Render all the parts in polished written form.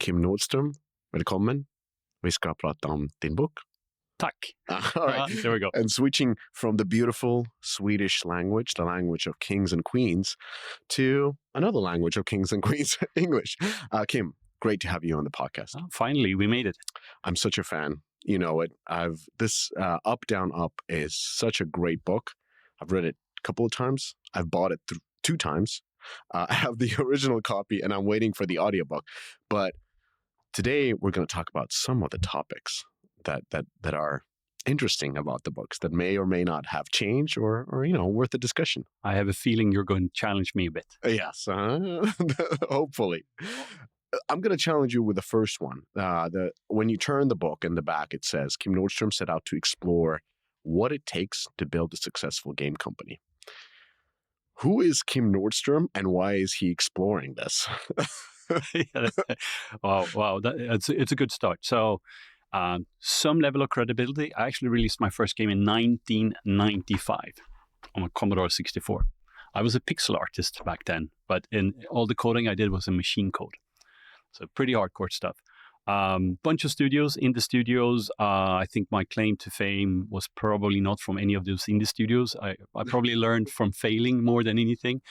Kim Nordström, välkommen. Vi ska prata om din bok. Tack. All right. There we go. And switching from the beautiful Swedish language, the language of kings and queens, to another language of kings and queens, English. Kim, great to have you on the podcast. Finally, we made it. I'm such a fan. You know it. This Up, Down, Up is such a great book. I've read it a couple of times. I've bought it 2 times. I have the original copy and I'm waiting for the audiobook. But today we're going to talk about some of the topics that are interesting about the books that may or may not have changed or worth a discussion. I have a feeling you're going to challenge me a bit. Yes, hopefully. I'm going to challenge you with the first one. When you turn the book in the back, it says, Kim Nordström set out to explore what it takes to build a successful game company. Who is Kim Nordström and why is he exploring this? Wow. It's a good start. So some level of credibility. I actually released my first game in 1995 on a Commodore 64. I was a pixel artist back then, but in all the coding I did was in machine code. So pretty hardcore stuff. Bunch of studios, indie studios. I think my claim to fame was probably not from any of those indie studios. I probably learned from failing more than anything.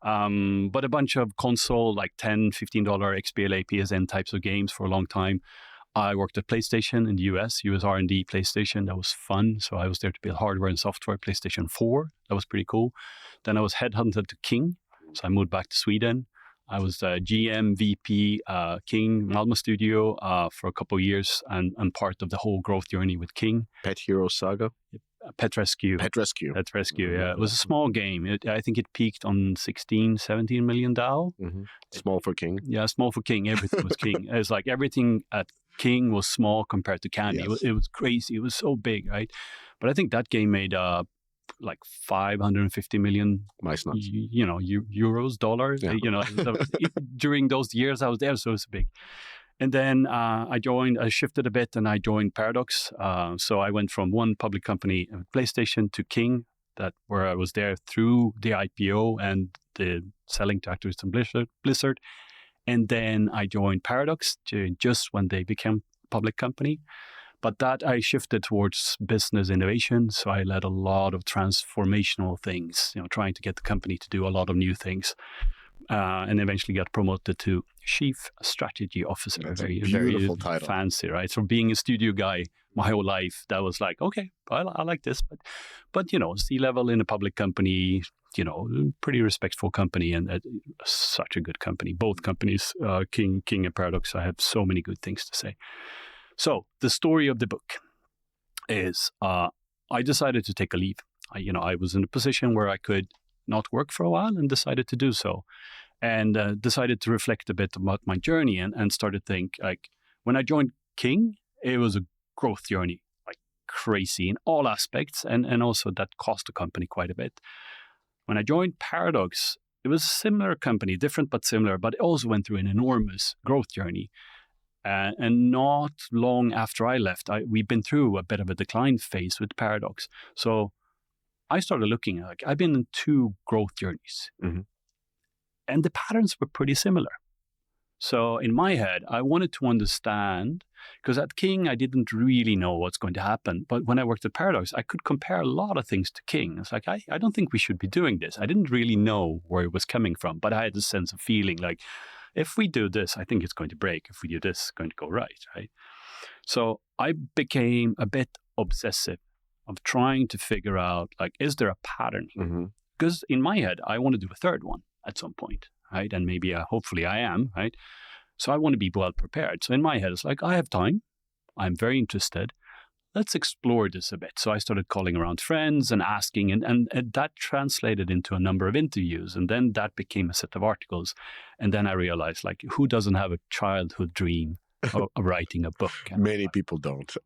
But a bunch of console, like $10, $15 XBLA, PSN types of games for a long time. I worked at PlayStation in the US R&D PlayStation. That was fun. So I was there to build hardware and software, PlayStation 4. That was pretty cool. Then I was headhunted to King. So I moved back to Sweden. I was GM, VP, King, Malmö studio for a couple of years and part of the whole growth journey with King. Pet Hero Saga? Pet Rescue, yeah. It was a small game. I think it peaked on 16, 17 million DAO. Mm-hmm. Small for King. Yeah, small for King. Everything was King. It was like everything at King was small compared to Candy. Yes. It was crazy. It was so big, right? But I think that game made like 550 million, euros, dollars. Yeah. During those years I was there, so it was big. And then I shifted a bit and I joined Paradox. So I went from one public company, PlayStation, to King, where I was there through the IPO and the selling to Activision Blizzard. And then I joined Paradox just when they became a public company. But that I shifted towards business innovation. So I led a lot of transformational things, trying to get the company to do a lot of new things. And eventually got promoted to Chief Strategy Officer. That's very, a beautiful very title. Fancy, right? So being a studio guy my whole life, that was like, okay, I like this. But C-level in a public company, pretty respectful company and such a good company. Both companies, King and Paradox, I have so many good things to say. So the story of the book is I decided to take a leave. I was in a position where I could not work for a while and decided to do so. And decided to reflect a bit about my journey and started to think, like, when I joined King, it was a growth journey, like crazy in all aspects. And also that cost the company quite a bit. When I joined Paradox, it was a similar company, different but similar, but it also went through an enormous growth journey. And not long after I left, we've been through a bit of a decline phase with Paradox. So I started looking, like, I've been in 2 growth journeys. Mm-hmm. And the patterns were pretty similar. So in my head, I wanted to understand, because at King, I didn't really know what's going to happen. But when I worked at Paradox, I could compare a lot of things to King. It's like, I don't think we should be doing this. I didn't really know where it was coming from, but I had a sense of feeling like, if we do this, I think it's going to break. If we do this, it's going to go right? So I became a bit obsessive of trying to figure out, like, is there a pattern here? Mm-hmm. Because in my head, I want to do a third one at some point, right? And maybe, hopefully I am, right? So I want to be well prepared. So in my head, it's like, I have time. I'm very interested. Let's explore this a bit. So I started calling around friends and asking, and that translated into a number of interviews. And then that became a set of articles. And then I realized, like, who doesn't have a childhood dream of writing a book? Many people don't.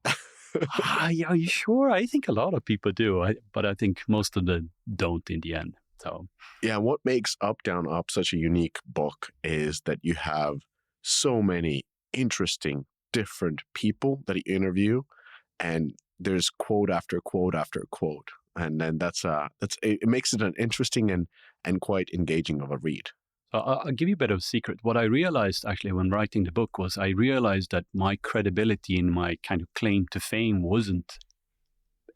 Yeah, are you sure? I think a lot of people do, but I think most of them don't in the end. So yeah, what makes Up, Down, Up such a unique book is that you have so many interesting, different people that you interview, and there's quote after quote after quote, and then it makes it an interesting and quite engaging of a read. I'll give you a bit of a secret. What I realized actually when writing the book was I realized that my credibility and my kind of claim to fame wasn't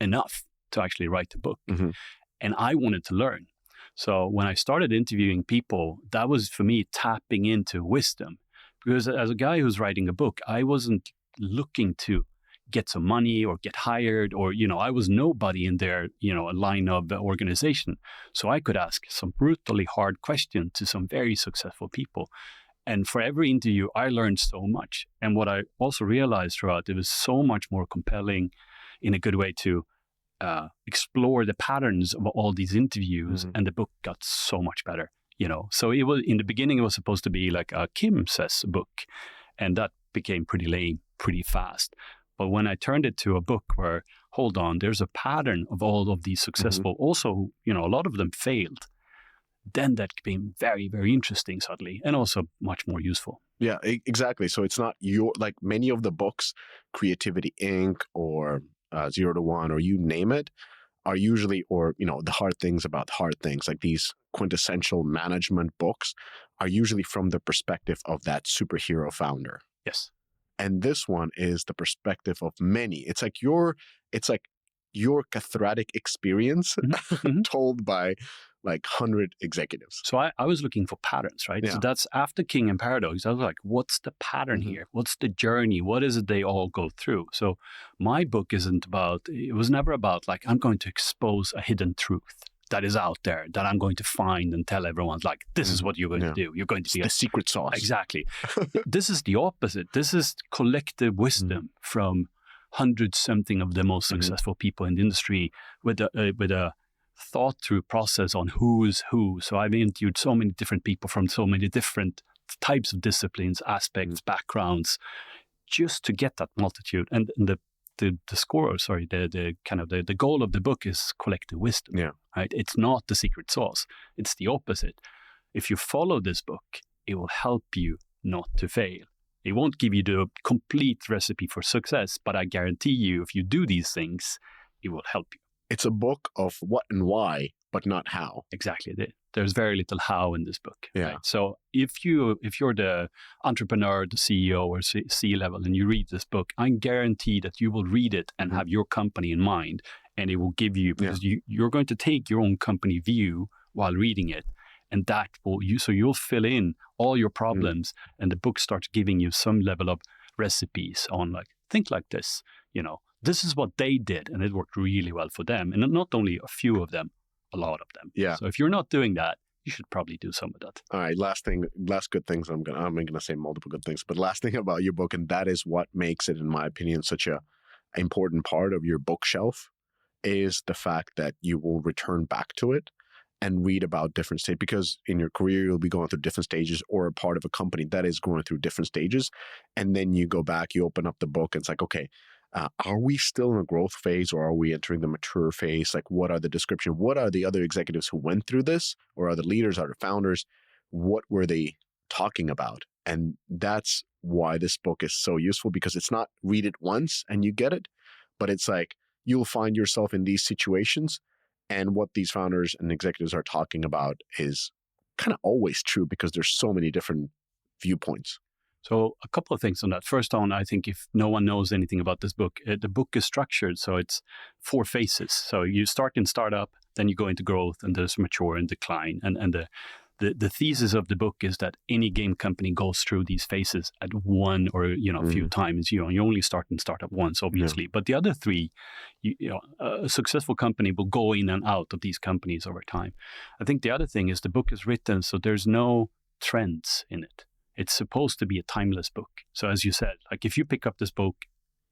enough to actually write the book. Mm-hmm. And I wanted to learn. So when I started interviewing people, that was for me tapping into wisdom. Because as a guy who's writing a book, I wasn't looking to get some money or get hired or, I was nobody in their, line of organization. So I could ask some brutally hard questions to some very successful people. And for every interview, I learned so much. And what I also realized throughout, it was so much more compelling in a good way to explore the patterns of all these interviews. Mm-hmm. And the book got so much better, So it was, in the beginning, it was supposed to be like a Kim Says book. And that became pretty lame, pretty fast. But when I turned it to a book where, hold on, there's a pattern of all of these successful, also, a lot of them failed, then that became very, very interesting suddenly, and also much more useful. Yeah, exactly. So it's not like many of the books, Creativity Inc. or 0 to 1, or you name it, are usually, or, the hard things about hard things, like these quintessential management books are usually from the perspective of that superhero founder. Yes. And this one is the perspective of many. It's like your cathartic experience told by like 100 executives. So I was looking for patterns, right? Yeah. So that's after King and Paradox. I was like, what's the pattern here? What's the journey? What is it they all go through? So my book it was never about like, I'm going to expose a hidden truth that is out there that I'm going to find and tell everyone, like, this is what you're going to do. You're going to be the secret sauce. Exactly. This is the opposite. This is collective wisdom from hundreds something of the most successful people in the industry with a thought through process on who's who. So I've interviewed so many different people from so many different types of disciplines, aspects, backgrounds, just to get that multitude. And the goal of the book is collective wisdom. Yeah. Right? It's not the secret sauce. It's the opposite. If you follow this book, it will help you not to fail. It won't give you the complete recipe for success, but I guarantee you, if you do these things, it will help you. It's a book of what and why, but not how. Exactly. There's very little how in this book. Yeah. Right? So if you're the entrepreneur, the CEO or C-level, and you read this book, I guarantee that you will read it and have your company in mind, and it will give you, because you're going to take your own company view while reading it, and that will so you'll fill in all your problems, and the book starts giving you some level of recipes on like, think like this, this is what they did, and it worked really well for them. And not only a few of them, a lot of them. Yeah. So if you're not doing that, you should probably do some of that. All right. Last good things. I'm gonna say multiple good things, but last thing about your book, and that is what makes it, in my opinion, such a important part of your bookshelf, is the fact that you will return back to it and read about different stages, because in your career, you'll be going through different stages, or a part of a company that is going through different stages. And then you go back, you open up the book, and it's like, okay, are we still in a growth phase, or are we entering the mature phase? Like, what are the description? What are the other executives who went through this, or are the leaders, are the founders? What were they talking about? And that's why this book is so useful, because it's not read it once and you get it, but it's like you'll find yourself in these situations, and what these founders and executives are talking about is kind of always true, because there's so many different viewpoints. So a couple of things on that. First on, I think if no one knows anything about this book, the book is structured. So it's 4 phases. So you start in startup, then you go into growth, and there's mature and decline. And the thesis of the book is that any game company goes through these phases at one or, a few times. You only start in startup once, obviously. Yeah. But the other 3, a successful company will go in and out of these companies over time. I think the other thing is the book is written so there's no trends in it. It's supposed to be a timeless book. So as you said, like if you pick up this book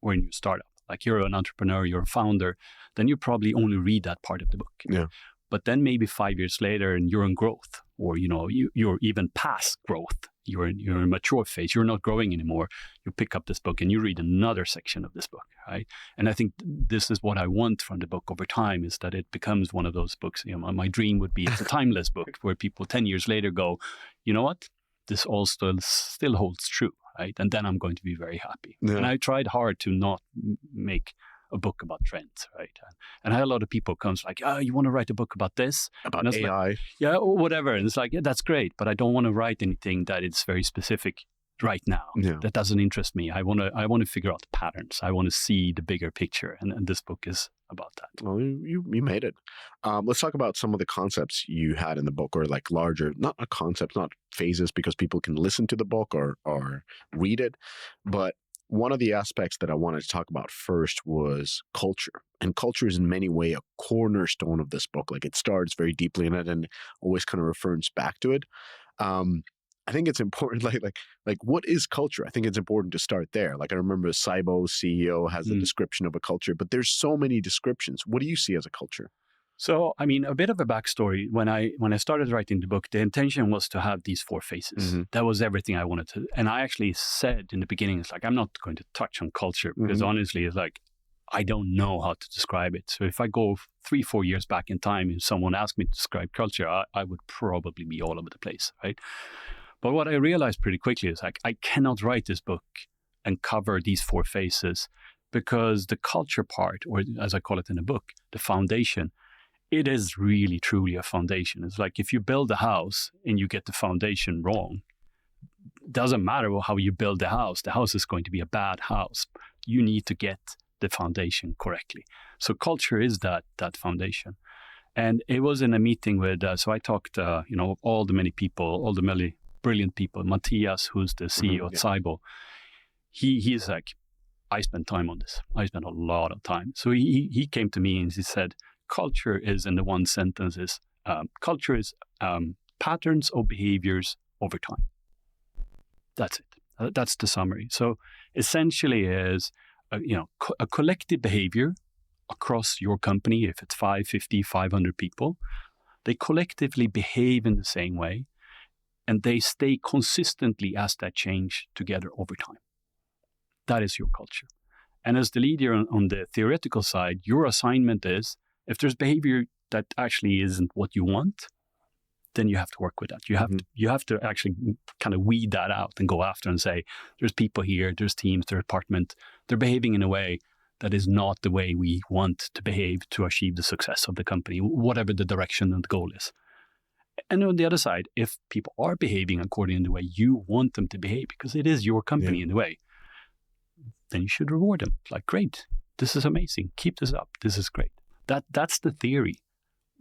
when you start up, like you're an entrepreneur, you're a founder, then you probably only read that part of the book. Yeah. But then maybe 5 years later and you're in growth, or, you're even past growth. You're in a mature phase. You're not growing anymore. You pick up this book and you read another section of this book, right? And I think this is what I want from the book over time, is that it becomes one of those books. My dream would be it's a timeless book where people 10 years later go, you know what? This all still holds true, right? And then I'm going to be very happy. Yeah. And I tried hard to not make a book about trends, right? And I had a lot of people comes like, oh, you want to write a book about this? About AI? Like, yeah, or whatever. And it's like, yeah, that's great, but I don't want to write anything that is very specific right now. Yeah. That doesn't interest me. I want to figure out patterns. I want to see the bigger picture. And this book is about that. Well, you made it. Let's talk about some of the concepts you had in the book, or like larger, not a concept, not phases, because people can listen to the book or read it. But one of the aspects that I wanted to talk about first was culture. And culture is in many ways a cornerstone of this book. Like, it starts very deeply in it and always kind of refers back to it. I think it's important, like what is culture? I think it's important to start there. Like, I remember Saibo, CEO, has a description of a culture, but there's so many descriptions. What do you see as a culture? So, I mean, a bit of a backstory. When I started writing the book, the intention was to have these 4 phases. That was everything I wanted to. And I actually said in the beginning, it's like, I'm not going to touch on culture because honestly, it's like, I don't know how to describe it. So if I go 3-4 years back in time and someone asked me to describe culture, I would probably be all over the place, right? But what I realized pretty quickly is like, I cannot write this book and cover these 4 phases, because the culture part, or as I call it in the book, the foundation, it is really truly a foundation. It's like, if you build a house and you get the foundation wrong, it doesn't matter how you build the house is going to be a bad house. You need to get the foundation correctly. So culture is that foundation. And it was in a meeting with, so I talked, all the many people, all the many brilliant people. Matthias, who's the CEO at Saibo, he's like, I spent time on this. I spent a lot of time. So he came to me and he said, culture is, in the one sentence, is culture is patterns of behaviors over time. That's it. That's the summary. So essentially is, a collective behavior across your company. If it's 5, 50, 500 people, they collectively behave in the same way, and they stay consistently as that change together over time. That is your culture. And as the leader on the theoretical side, your assignment is, if there's behavior that actually isn't what you want, then you have to work with that. You have to actually kind of weed that out and go after and say, there's people here, there's teams, there's department, they're behaving in a way that is not the way we want to behave to achieve the success of the company, whatever the direction and the goal is. And on the other side, if people are behaving according to the way you want them to behave, because it is your company in a way, then you should reward them. Like, great, this is amazing. Keep this up. This is great. That's the theory.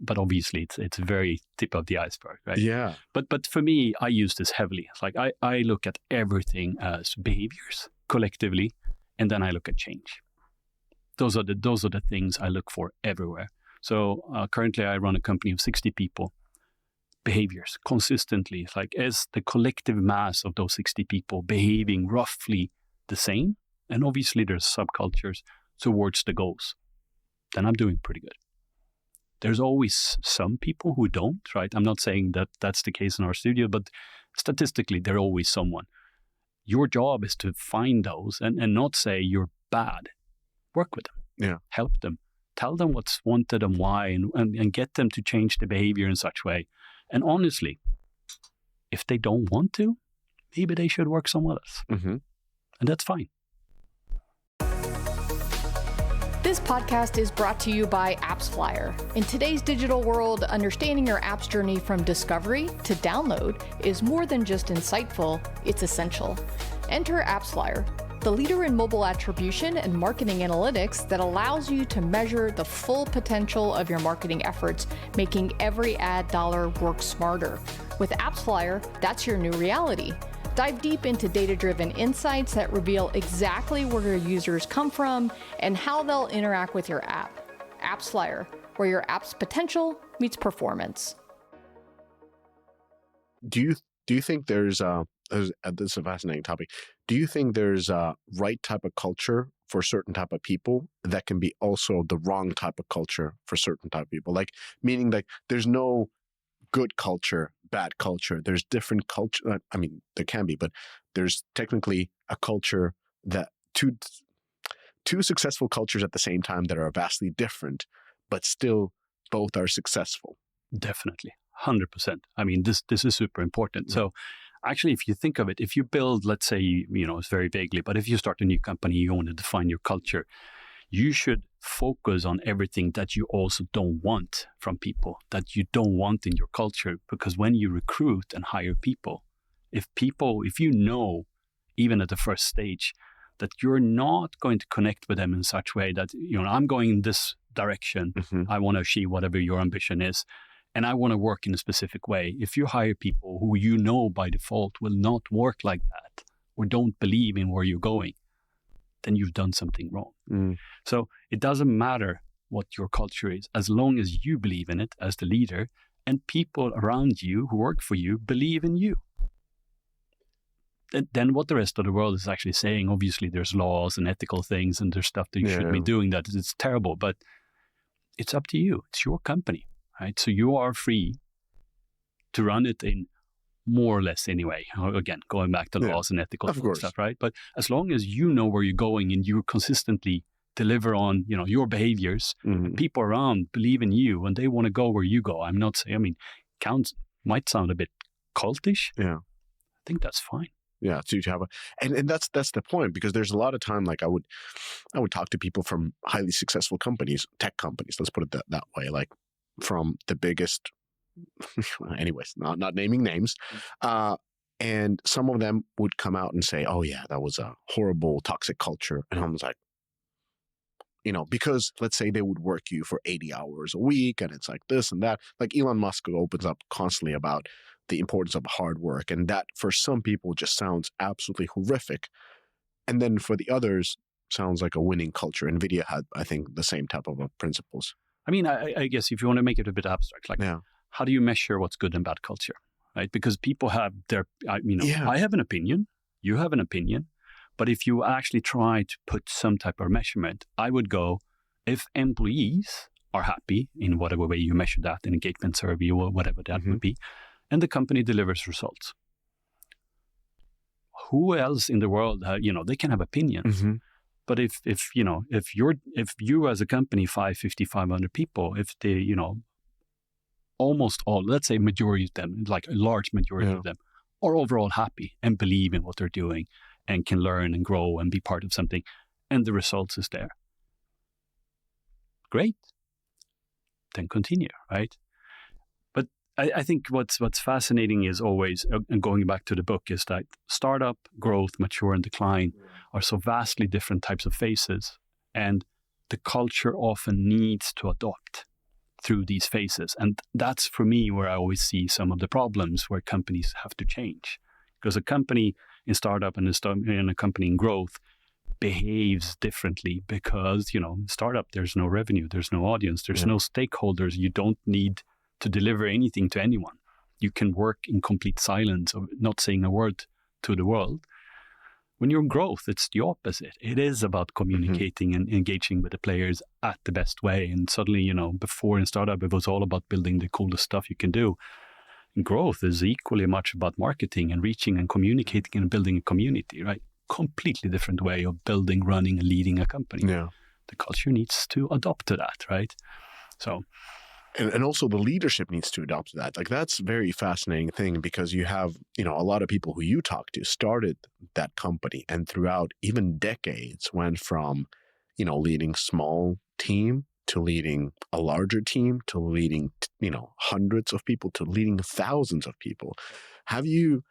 But obviously, it's very tip of the iceberg, right? Yeah. But for me, I use this heavily. It's like I look at everything as behaviors collectively, and then I look at change. Those are the things I look for everywhere. So currently, I run a company of 60 people. Behaviors consistently. It's like, is the collective mass of those 60 people behaving roughly the same? And obviously, there's subcultures towards the goals. Then I'm doing pretty good. There's always some people who don't, right? I'm not saying that that's the case in our studio, but statistically, there's always someone. Your job is to find those and not say you're bad. Work with them. Yeah. Help them. Tell them what's wanted and why, and get them to change the behavior in such way. And honestly, if they don't want to, maybe they should work somewhere else. And that's fine. This podcast is brought to you by AppsFlyer. In today's digital world, understanding your app's journey from discovery to download is more than just insightful, it's essential. Enter AppsFlyer, the leader in mobile attribution and marketing analytics that allows you to measure the full potential of your marketing efforts, making every ad dollar work smarter. With AppsFlyer, that's your new reality. Dive deep into data-driven insights that reveal exactly where your users come from and how they'll interact with your app. AppsFlyer, where your app's potential meets performance. Do you think there's this is a fascinating topic. Do you think there's a right type of culture for certain type of people that can be also the wrong type of culture for certain type of people? Like, meaning like there's no good culture, bad culture. There's different culture. I mean, there can be, but there's technically a culture that two successful cultures at the same time that are vastly different, but still both are successful. Definitely. 100%. I mean, this is super important. So actually, if you think of it, if you build, let's say, it's very vaguely, but if you start a new company, you want to define your culture, you should focus on everything that you also don't want from people, that you don't want in your culture. Because when you recruit and hire people, if you know, even at the first stage, that you're not going to connect with them in such a way that, I'm going in this direction, I want to achieve whatever your ambition is, and I want to work in a specific way. If you hire people who you know by default will not work like that, or don't believe in where you're going, then you've done something wrong. So it doesn't matter what your culture is, as long as you believe in it as the leader and people around you who work for you believe in you. Then what the rest of the world is actually saying, obviously there's laws and ethical things and there's stuff that you shouldn't be doing, that it's terrible, but it's up to you. It's your company, right? So you are free to run it in more or less anyway. Again, going back to laws and ethical stuff, right? But as long as you know where you're going and you consistently deliver on, your behaviors, people around believe in you and they want to go where you go. I'm not saying, might sound a bit cultish. Yeah. I think that's fine. Yeah, to have and that's the point, because there's a lot of time, like I would talk to people from highly successful companies, tech companies, let's put it that way, like from the biggest, anyways, not naming names, and some of them would come out and say, "Oh yeah, that was a horrible, toxic culture," and I was like, because let's say they would work you for 80 hours a week, and it's like this and that. Like Elon Musk opens up constantly about the importance of hard work, and that for some people just sounds absolutely horrific, and then for the others sounds like a winning culture. NVIDIA had, I think, the same type of principles. I mean, I guess if you want to make it a bit abstract, like how do you measure what's good and bad culture, right? Because people have their, I have an opinion, you have an opinion, but if you actually try to put some type of measurement, I would go, if employees are happy in whatever way you measure that, an engagement survey or whatever that would be, and the company delivers results. Who else in the world, they can have opinions, but if you as a company, 500 people, if they, almost all, let's say majority of them, like a large majority of them, are overall happy and believe in what they're doing and can learn and grow and be part of something, and the results is there, great, then continue, right? I think what's fascinating is always, and going back to the book, is that startup, growth, mature, and decline are so vastly different types of phases. And the culture often needs to adopt through these phases. And that's, for me, where I always see some of the problems where companies have to change. Because a company in startup and a company in growth behaves differently because, in startup, there's no revenue, there's no audience, there's no stakeholders. You don't need to deliver anything to anyone. You can work in complete silence of not saying a word to the world. When you're in growth, it's the opposite. It is about communicating and engaging with the players at the best way. And suddenly, before in startup, it was all about building the coolest stuff you can do. And growth is equally much about marketing and reaching and communicating and building a community, right? Completely different way of building, running, and leading a company. Yeah. The culture needs to adopt to that, right? So... And also the leadership needs to adopt that. Like, that's a very fascinating thing, because you have, a lot of people who you talk to started that company, and throughout even decades went from, leading small team to leading a larger team to leading, hundreds of people to leading thousands of people. Have you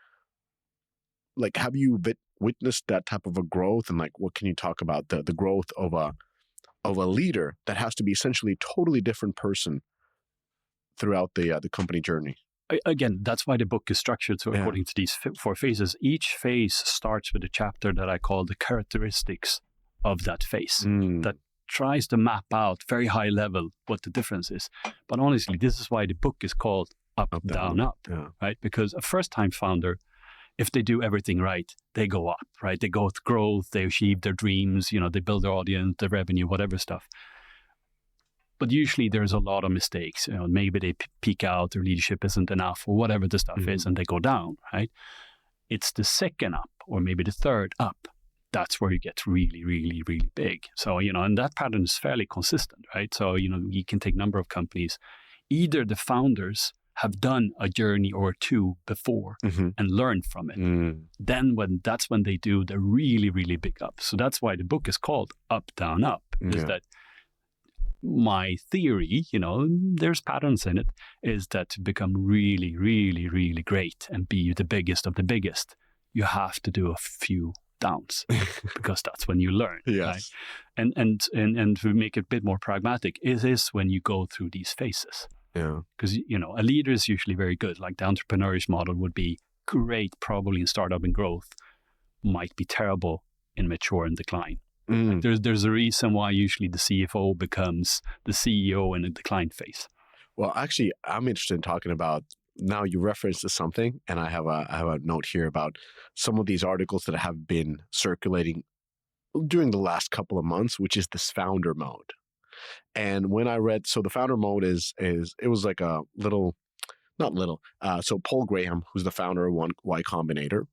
witnessed that type of a growth? And like, what can you talk about the growth of a leader that has to be essentially a totally different person throughout the company journey? Again, that's why the book is structured so according to these 4 phases. Each phase starts with a chapter that I call the characteristics of that phase, that tries to map out very high level what the difference is. But honestly, this is why the book is called Up, Down, Up, right? Because a first-time founder, if they do everything right, they go up, right? They go with growth, they achieve their dreams, they build their audience, their revenue, whatever stuff. But usually there's a lot of mistakes. Maybe they peak out, their leadership isn't enough, or whatever the stuff is, and they go down, right? It's the second up, or maybe the third up. That's where you get really, really, really big. So, and that pattern is fairly consistent, right? So, you can take a number of companies. Either the founders have done a journey or two before and learned from it. Then that's when they do the really, really big up. So that's why the book is called Up, Down, Up, is that my theory, there's patterns in it, is that to become really, really, really great and be the biggest of the biggest, you have to do a few downs because that's when you learn. Yes. Right? And to make it a bit more pragmatic, it is when you go through these phases. Yeah. Because, a leader is usually very good. Like the entrepreneurial model would be great, probably in startup and growth, might be terrible in mature and decline. Like there's a reason why usually the CFO becomes the CEO in a decline phase. Well, actually, I'm interested in talking about, now you referenced to something, and I have a note here about some of these articles that have been circulating during the last couple of months, which is this founder mode. And when I read, so the founder mode is it was like a little, not little. So Paul Graham, who's the founder of Y Combinator,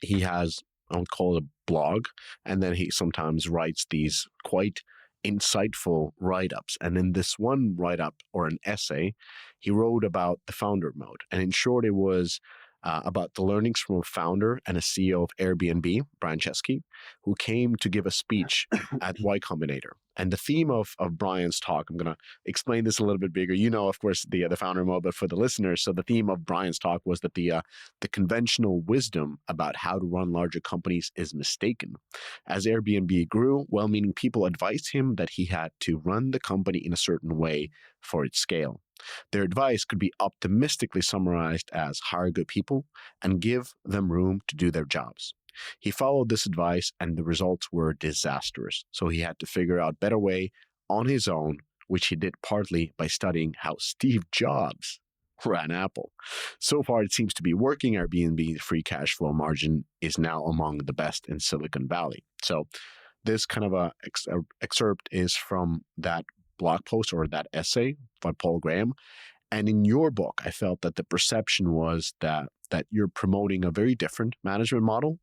he has, I would call it a blog, and then he sometimes writes these quite insightful write-ups. And in this one write-up, or an essay, he wrote about the founder mode. And in short, it was about the learnings from a founder and a CEO of Airbnb, Brian Chesky, who came to give a speech at Y Combinator. And the theme of Brian's talk, I'm going to explain this a little bit bigger. Of course, the founder mode, but for the listeners, so the theme of Brian's talk was that the conventional wisdom about how to run larger companies is mistaken. As Airbnb grew, well-meaning people advised him that he had to run the company in a certain way for its scale. Their advice could be optimistically summarized as hire good people and give them room to do their jobs. He followed this advice and the results were disastrous. So he had to figure out a better way on his own, which he did partly by studying how Steve Jobs ran Apple. So far, it seems to be working. Airbnb's free cash flow margin is now among the best in Silicon Valley. So this kind of a excerpt is from that blog post or that essay by Paul Graham. And in your book, I felt that the perception was that you're promoting a very different management model,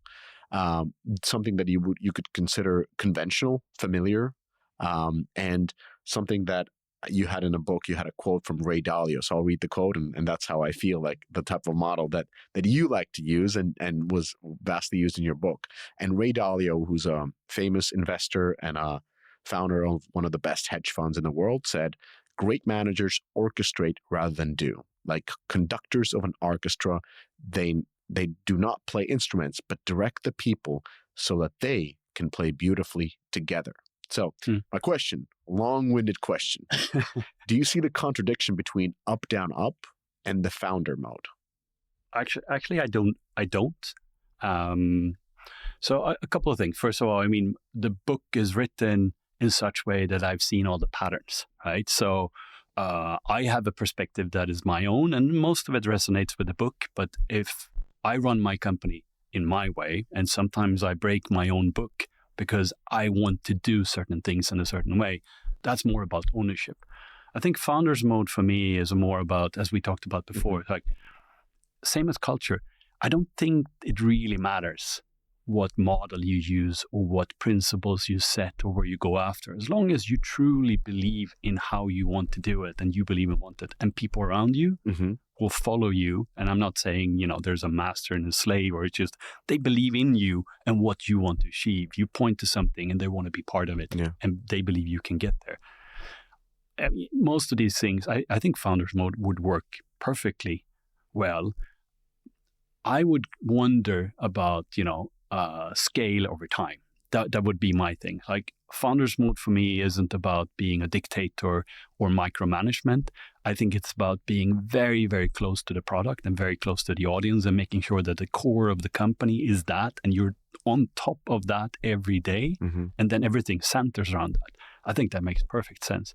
something that you could consider conventional, familiar, and something that you had in a book. You had a quote from Ray Dalio. So I'll read the quote, and that's how I feel like the type of model that you like to use and was vastly used in your book. And Ray Dalio, who's a famous investor and a founder of one of the best hedge funds in the world, said, "Great managers orchestrate rather than do. Like conductors of an orchestra, they do not play instruments, but direct the people so that they can play beautifully together." So my question, long-winded question, do you see the contradiction between up, down, up and the founder mode? Actually, I don't. So a couple of things. First of all, I mean, the book is written in such way that I've seen all the patterns, right? So I have a perspective that is my own, and most of it resonates with the book. But if I run my company in my way, and sometimes I break my own book because I want to do certain things in a certain way, that's more about ownership. I think founder's mode for me is more about, as we talked about before, like same as culture. I don't think it really matters what model you use or what principles you set or where you go after, as long as you truly believe in how you want to do it and you believe in it, and people around you will follow you. And I'm not saying, there's a master and a slave, or it's just they believe in you and what you want to achieve. You point to something and they want to be part of it, and they believe you can get there. I mean, most of these things, I think founder's mode would work perfectly well. I would wonder about, scale over time. That would be my thing. Like founder's mode for me isn't about being a dictator or micromanagement. I think it's about being very, very close to the product and very close to the audience and making sure that the core of the company is that, and you're on top of that every day, and then everything centers around that. I think that makes perfect sense.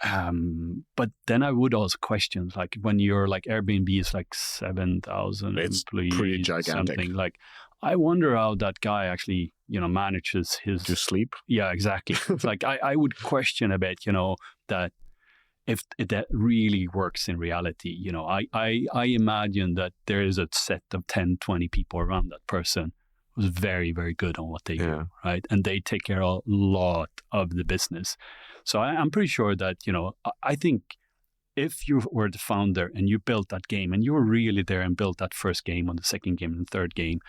But then I would also question, like when you're like Airbnb is like 7,000 employees, pretty gigantic. Something like, I wonder how that guy actually, manages his... To sleep? Yeah, exactly. It's like, I would question a bit, that if that really works in reality. I imagine that there is a set of 10, 20 people around that person who's very, very good on what they do, right? And they take care of a lot of the business. So I'm pretty sure that, I think if you were the founder and you built that game and you were really there and built that first game, on the second game and the third game,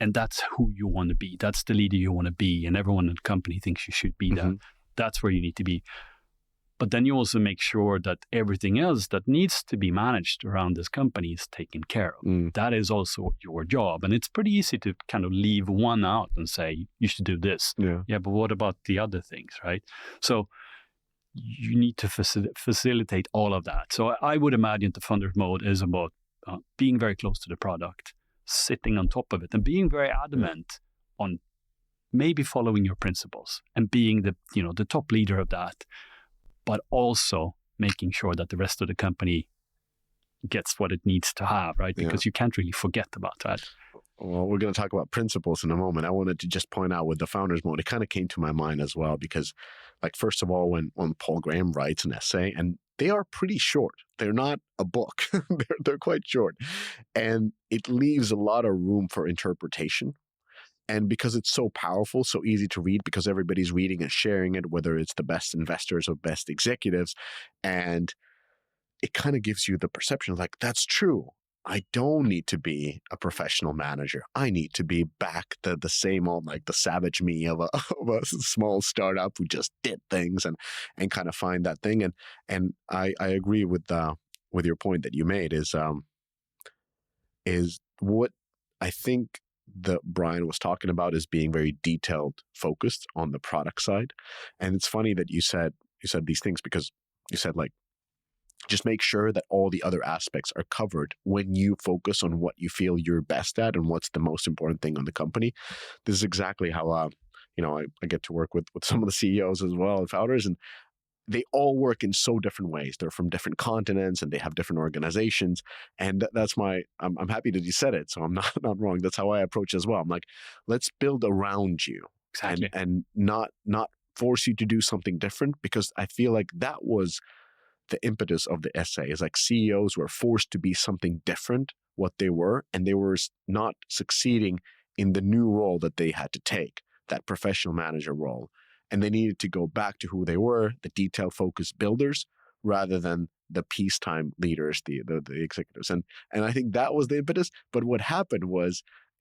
and that's who you want to be, that's the leader you want to be, and everyone in the company thinks you should be that, that's where you need to be. But then you also make sure that everything else that needs to be managed around this company is taken care of. That is also your job. And it's pretty easy to kind of leave one out and say, you should do this. Yeah, but what about the other things, right? So you need to facilitate all of that. So I would imagine the founder's mode is about being very close to the product, sitting on top of it, and being very adamant on maybe following your principles and being the top leader of that, but also making sure that the rest of the company gets what it needs to have, right? Because you can't really forget about that. Well, we're going to talk about principles in a moment. I wanted to just point out with the founder's mode, it kind of came to my mind as well, because like, first of all, when Paul Graham writes an essay, and they are pretty short, they're not a book, they're quite short, and it leaves a lot of room for interpretation. And because it's so powerful, so easy to read, because everybody's reading and sharing it, whether it's the best investors or best executives, and it kind of gives you the perception of like, that's true. I don't need to be a professional manager. I need to be back the same old, like the savage me of a small startup who just did things and kind of find that thing. And I agree with your point that you made is what I think that Brian was talking about is being very detailed focused on the product side. And it's funny that you said these things, because you said like, just make sure that all the other aspects are covered when you focus on what you feel you're best at and what's the most important thing on the company. This is exactly how I get to work with some of the CEOs as well and founders, and they all work in so different ways. They're from different continents and they have different organizations. And that's I'm happy that you said it. So I'm not wrong. That's how I approach it as well. I'm like, let's build around you. Exactly. And not force you to do something different, because I feel like that was the impetus of the essay, is like CEOs were forced to be something different what they were, and they were not succeeding in the new role that they had to take, that professional manager role. And they needed to go back to who they were, the detail-focused builders, rather than the peacetime leaders, the executives. And I think that was the impetus. But what happened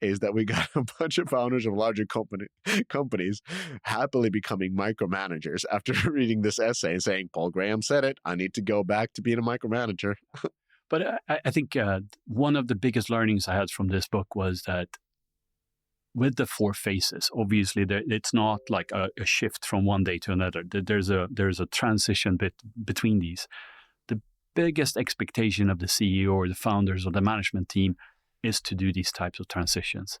is that we got a bunch of founders of larger companies happily becoming micromanagers after reading this essay and saying, Paul Graham said it, I need to go back to being a micromanager. But I think one of the biggest learnings I had from this book was that with the 4 phases, obviously it's not like a shift from one day to another. There's a transition between these. The biggest expectation of the CEO or the founders or the management team is to do these types of transitions.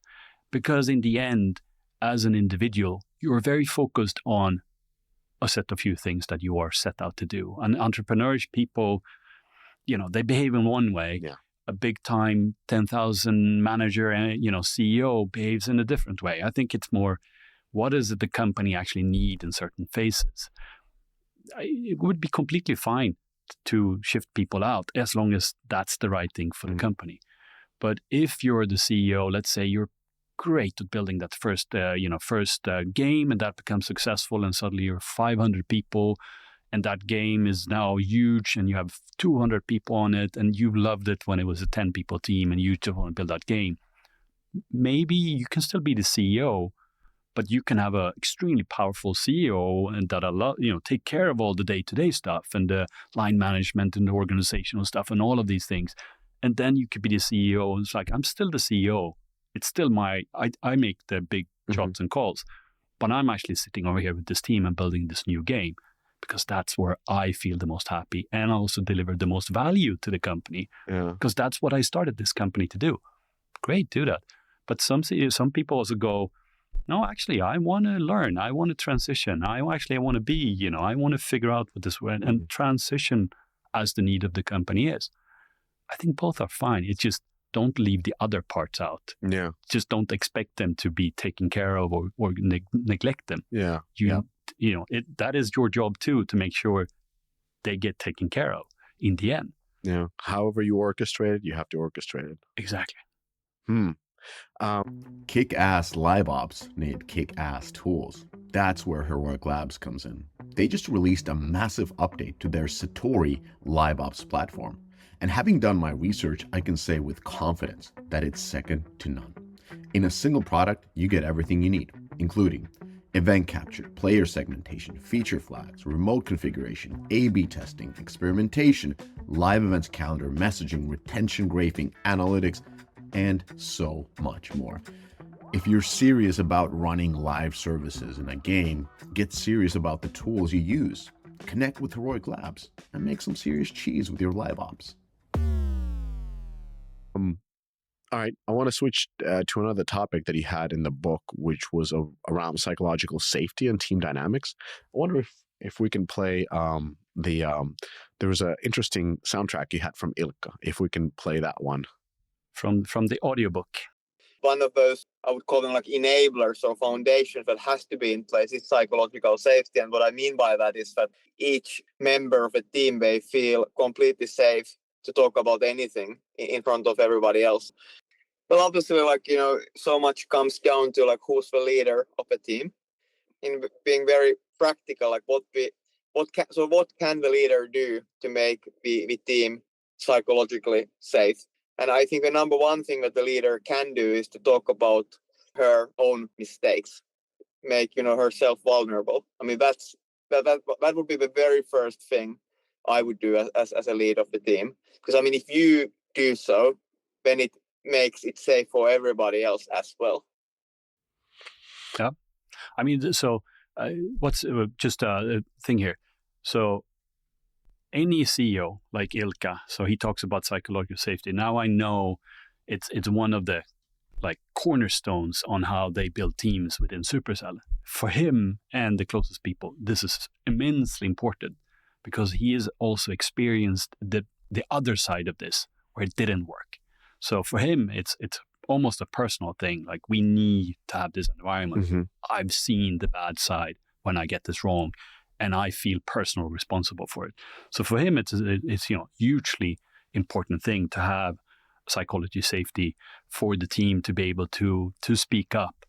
Because in the end, as an individual, you're very focused on a set of few things that you are set out to do. And entrepreneurs, people, they behave in one way. Yeah. A big time 10,000 manager and, CEO behaves in a different way. I think it's more, what does the company actually need in certain phases? It would be completely fine to shift people out as long as that's the right thing for the company. But if you're the CEO, let's say you're great at building that first game, and that becomes successful, and suddenly you're 500 people, and that game is now huge, and you have 200 people on it, and you loved it when it was a 10-people team, and you just want to build that game. Maybe you can still be the CEO, but you can have an extremely powerful CEO and that take care of all the day-to-day stuff and the line management and the organizational stuff and all of these things. And then you could be the CEO, and it's like, I'm still the CEO. It's still I make the big shots and calls, but I'm actually sitting over here with this team and building this new game, because that's where I feel the most happy and also deliver the most value to the company. Yeah. Because that's what I started this company to do. Great, do that. But some people also go, no, actually, I want to learn. I want to transition. I want to be, I want to figure out what this and transition as the need of the company is. I think both are fine. It's just don't leave the other parts out. Yeah. Just don't expect them to be taken care of or neglect them. Yeah. That is your job too, to make sure they get taken care of in the end. Yeah. However you orchestrate it, you have to orchestrate it. Exactly. Kick-ass live ops need kick-ass tools. That's where Heroic Labs comes in. They just released a massive update to their Satori live ops platform. And having done my research, I can say with confidence that it's second to none. In a single product, you get everything you need, including event capture, player segmentation, feature flags, remote configuration, A/B testing, experimentation, live events calendar, messaging, retention graphing, analytics, and so much more. If you're serious about running live services in a game, get serious about the tools you use. Connect with Heroic Labs and make some serious cheese with your live ops. All right, I want to switch to another topic that he had in the book, which was around psychological safety and team dynamics. I wonder if we can play there was an interesting soundtrack you had from Ilkka, if we can play that one. From the audiobook. One of those, I would call them like enablers or foundations that has to be in place is psychological safety. And what I mean by that is that each member of a team, they feel completely safe to talk about anything in front of everybody else. But obviously, so much comes down to who's the leader of a team. In being very practical, what can the leader do to make the team psychologically safe? And I think the number one thing that the leader can do is to talk about her own mistakes, make herself vulnerable. I mean, that would be the very first thing I would do as a lead of the team. Because I mean, if you do so, then it makes it safe for everybody else as well. Yeah, I mean, so what's just a thing here? So any CEO like Ilkka, so he talks about psychological safety. Now I know it's one of the cornerstones on how they build teams within Supercell. For him and the closest people, this is immensely important because he has also experienced the other side of this where it didn't work. So for him, it's almost a personal thing. Like, we need to have this environment. Mm-hmm. I've seen the bad side when I get this wrong, and I feel personally responsible for it. So for him, it's hugely important thing to have psychology safety for the team to be able to speak up.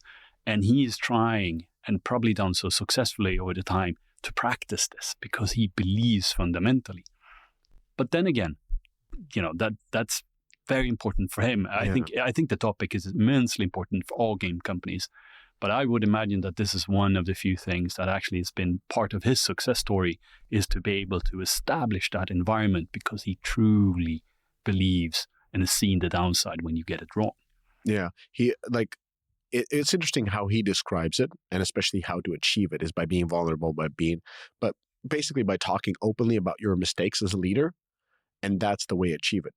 And he's trying, and probably done so successfully over the time, to practice this because he believes fundamentally. But then again, that's very important for him. Yeah. I think the topic is immensely important for all game companies. But I would imagine that this is one of the few things that actually has been part of his success story, is to be able to establish that environment because he truly believes and has seen the downside when you get it wrong. Yeah, it's interesting how he describes it, and especially how to achieve it is by being vulnerable, but basically by talking openly about your mistakes as a leader, and that's the way to achieve it.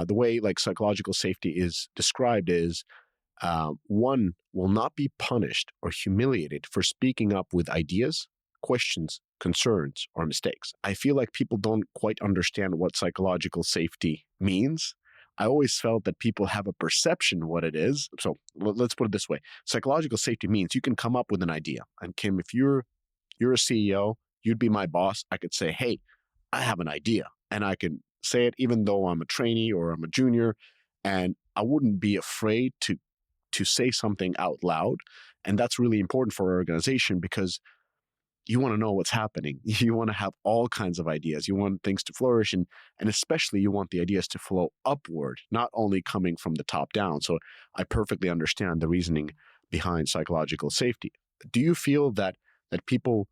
The way psychological safety is described is one will not be punished or humiliated for speaking up with ideas, questions, concerns, or mistakes. I feel like people don't quite understand what psychological safety means. I always felt that people have a perception what it is. So let's put it this way. Psychological safety means you can come up with an idea. And Kim, if you're a CEO, you'd be my boss. I could say, hey, I have an idea. And I can say it even though I'm a trainee or I'm a junior. And I wouldn't be afraid to say something out loud. And that's really important for our organization because you want to know what's happening. You want to have all kinds of ideas. You want things to flourish, and especially you want the ideas to flow upward, not only coming from the top down. So I perfectly understand the reasoning behind psychological safety. Do you feel that people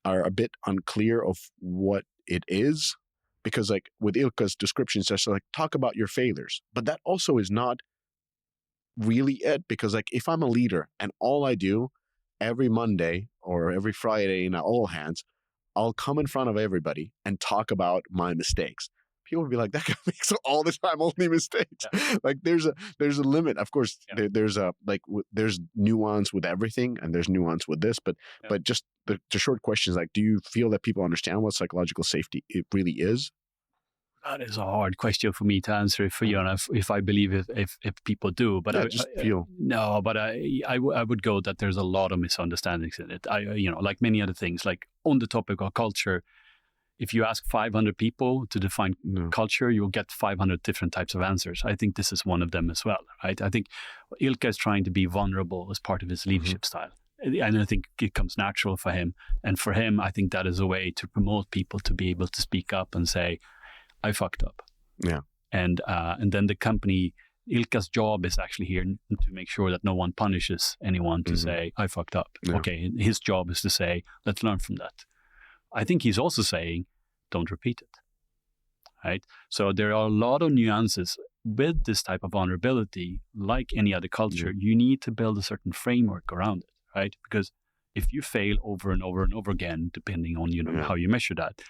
are a bit unclear of what it is? Because with Ilkka's descriptions, just talk about your failures, but that also is not really it, because if I'm a leader and all I do every Monday or every Friday in all hands, I'll come in front of everybody and talk about my mistakes. People will be like, that guy makes all the time only mistakes. Yeah. There's a limit. Of course, yeah. There's nuance with everything, and there's nuance with this, but just the short question is do you feel that people understand what psychological safety it really is? That is a hard question for me to answer for you, and if I believe if people do, but I would go that there's a lot of misunderstandings in it. Like many other things, like on the topic of culture, if you ask 500 people to define culture, you'll get 500 different types of answers. I think this is one of them as well, right? I think Ilkka is trying to be vulnerable as part of his leadership style. And I think it comes natural for him. And for him, I think that is a way to promote people to be able to speak up and say, I fucked up. Yeah. And then the company, Ilkka's job is actually here to make sure that no one punishes anyone to say, I fucked up. Yeah. Okay, his job is to say, let's learn from that. I think he's also saying, don't repeat it, right? So there are a lot of nuances with this type of vulnerability. Like any other culture, you need to build a certain framework around it, right? Because if you fail over and over and over again, depending on how you measure that,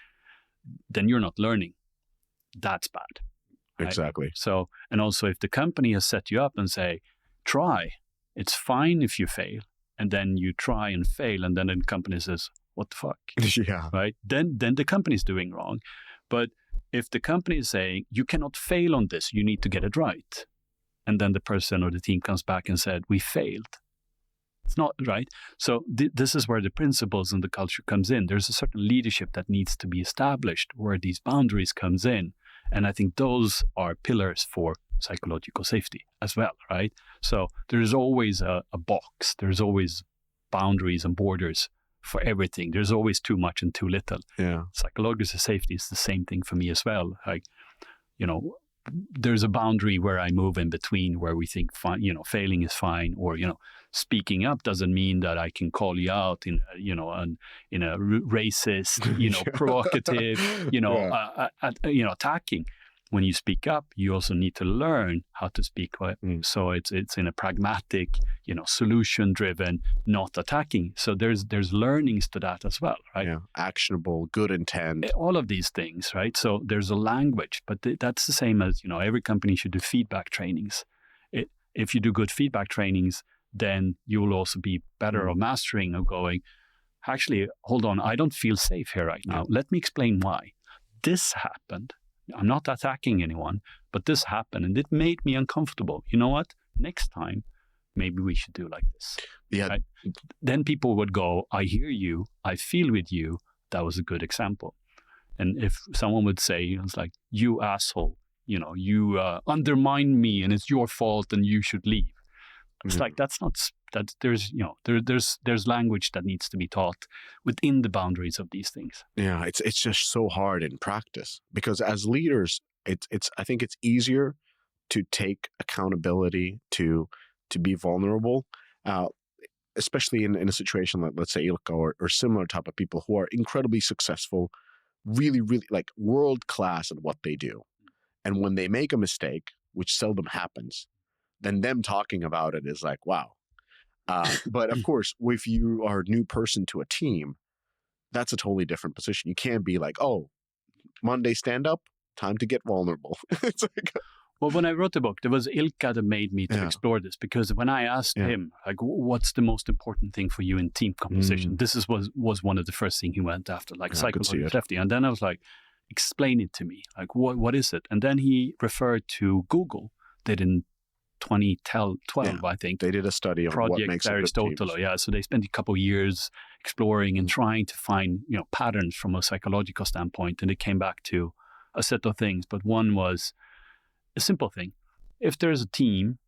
then you're not learning. That's bad. Right? Exactly. So, and also if the company has set you up and say, try, it's fine if you fail, and then you try and fail, and then the company says, what the fuck? Yeah. Right? Then the company's doing wrong. But if the company is saying, you cannot fail on this, you need to get it right. And then the person or the team comes back and said, we failed. It's not right. So this is where the principles and the culture comes in. There's a certain leadership that needs to be established where these boundaries comes in. And I think those are pillars for psychological safety as well, right? So there's always a box. There's always boundaries and borders for everything. There's always too much and too little. Yeah. Psychological safety is the same thing for me as well. Like, there's a boundary where I move in between where we think, failing is fine, or, speaking up doesn't mean that I can call you out in a racist, provocative, attacking. When you speak up, you also need to learn how to speak. So it's in a pragmatic, solution-driven, not attacking. So there's learnings to that as well, right? Yeah, actionable, good intent. All of these things, right? So there's a language, but that's the same as, every company should do feedback trainings. If you do good feedback trainings, then you will also be better or mastering of going, actually, hold on, I don't feel safe here right now. Let me explain why. This happened. I'm not attacking anyone, but this happened and it made me uncomfortable. You know what? Next time, maybe we should do like this. Yeah. Right? Then people would go, I hear you. I feel with you. That was a good example. And if someone would say, it's like, you asshole, you undermine me and it's your fault and you should leave. It's like, that's not, that there's, there's language that needs to be taught within the boundaries of these things. Yeah, it's just so hard in practice because as leaders, I think it's easier to take accountability, to be vulnerable, especially in a situation like, let's say, Ilkka or similar type of people who are incredibly successful, really, really like world class at what they do. And when they make a mistake, which seldom happens, then them talking about it is like, wow. But of course, if you are a new person to a team, that's a totally different position. You can't be like, oh, Monday stand up, time to get vulnerable. It's like, well, when I wrote the book, there was Ilkka that made me to explore this, because when I asked him, like, what's the most important thing for you in team composition? This was one of the first things he went after, like psychological safety. And then I was like, explain it to me. Like, what is it? And then he referred to Google. They didn't 2012, I think. They did a study on what makes a good team. Yeah, so they spent a couple of years exploring and trying to find, patterns from a psychological standpoint, and they came back to a set of things. But one was a simple thing. If there's a team,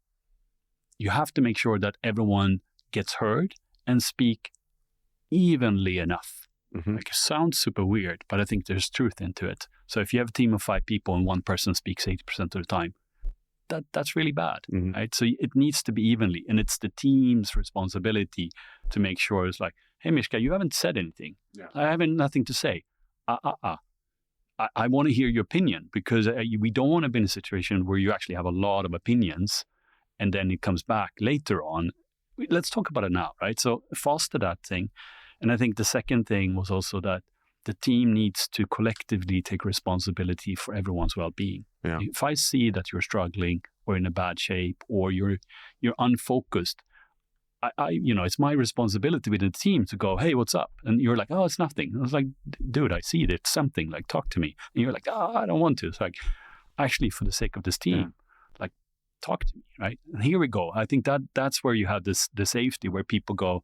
you have to make sure that everyone gets heard and speak evenly enough. Like, it sounds super weird, but I think there's truth into it. So if you have a team of 5 people and one person speaks 80% of the time, that's really bad, right? So it needs to be evenly, and it's the team's responsibility to make sure it's like, hey, Mishka, you haven't said anything. Yeah. I have nothing to say. I want to hear your opinion, because we don't want to be in a situation where you actually have a lot of opinions and then it comes back later on. Let's talk about it now, right? So foster that thing. And I think the second thing was also that the team needs to collectively take responsibility for everyone's well-being. Yeah. If I see that you're struggling or in a bad shape or you're unfocused, I it's my responsibility with the team to go, hey, what's up? And you're like, oh, it's nothing. I was like, dude, I see it. It's something. Like, talk to me. And you're like, oh, I don't want to. It's like, actually, for the sake of this team, like, talk to me, right? And here we go. I think that's where you have the safety, where people go,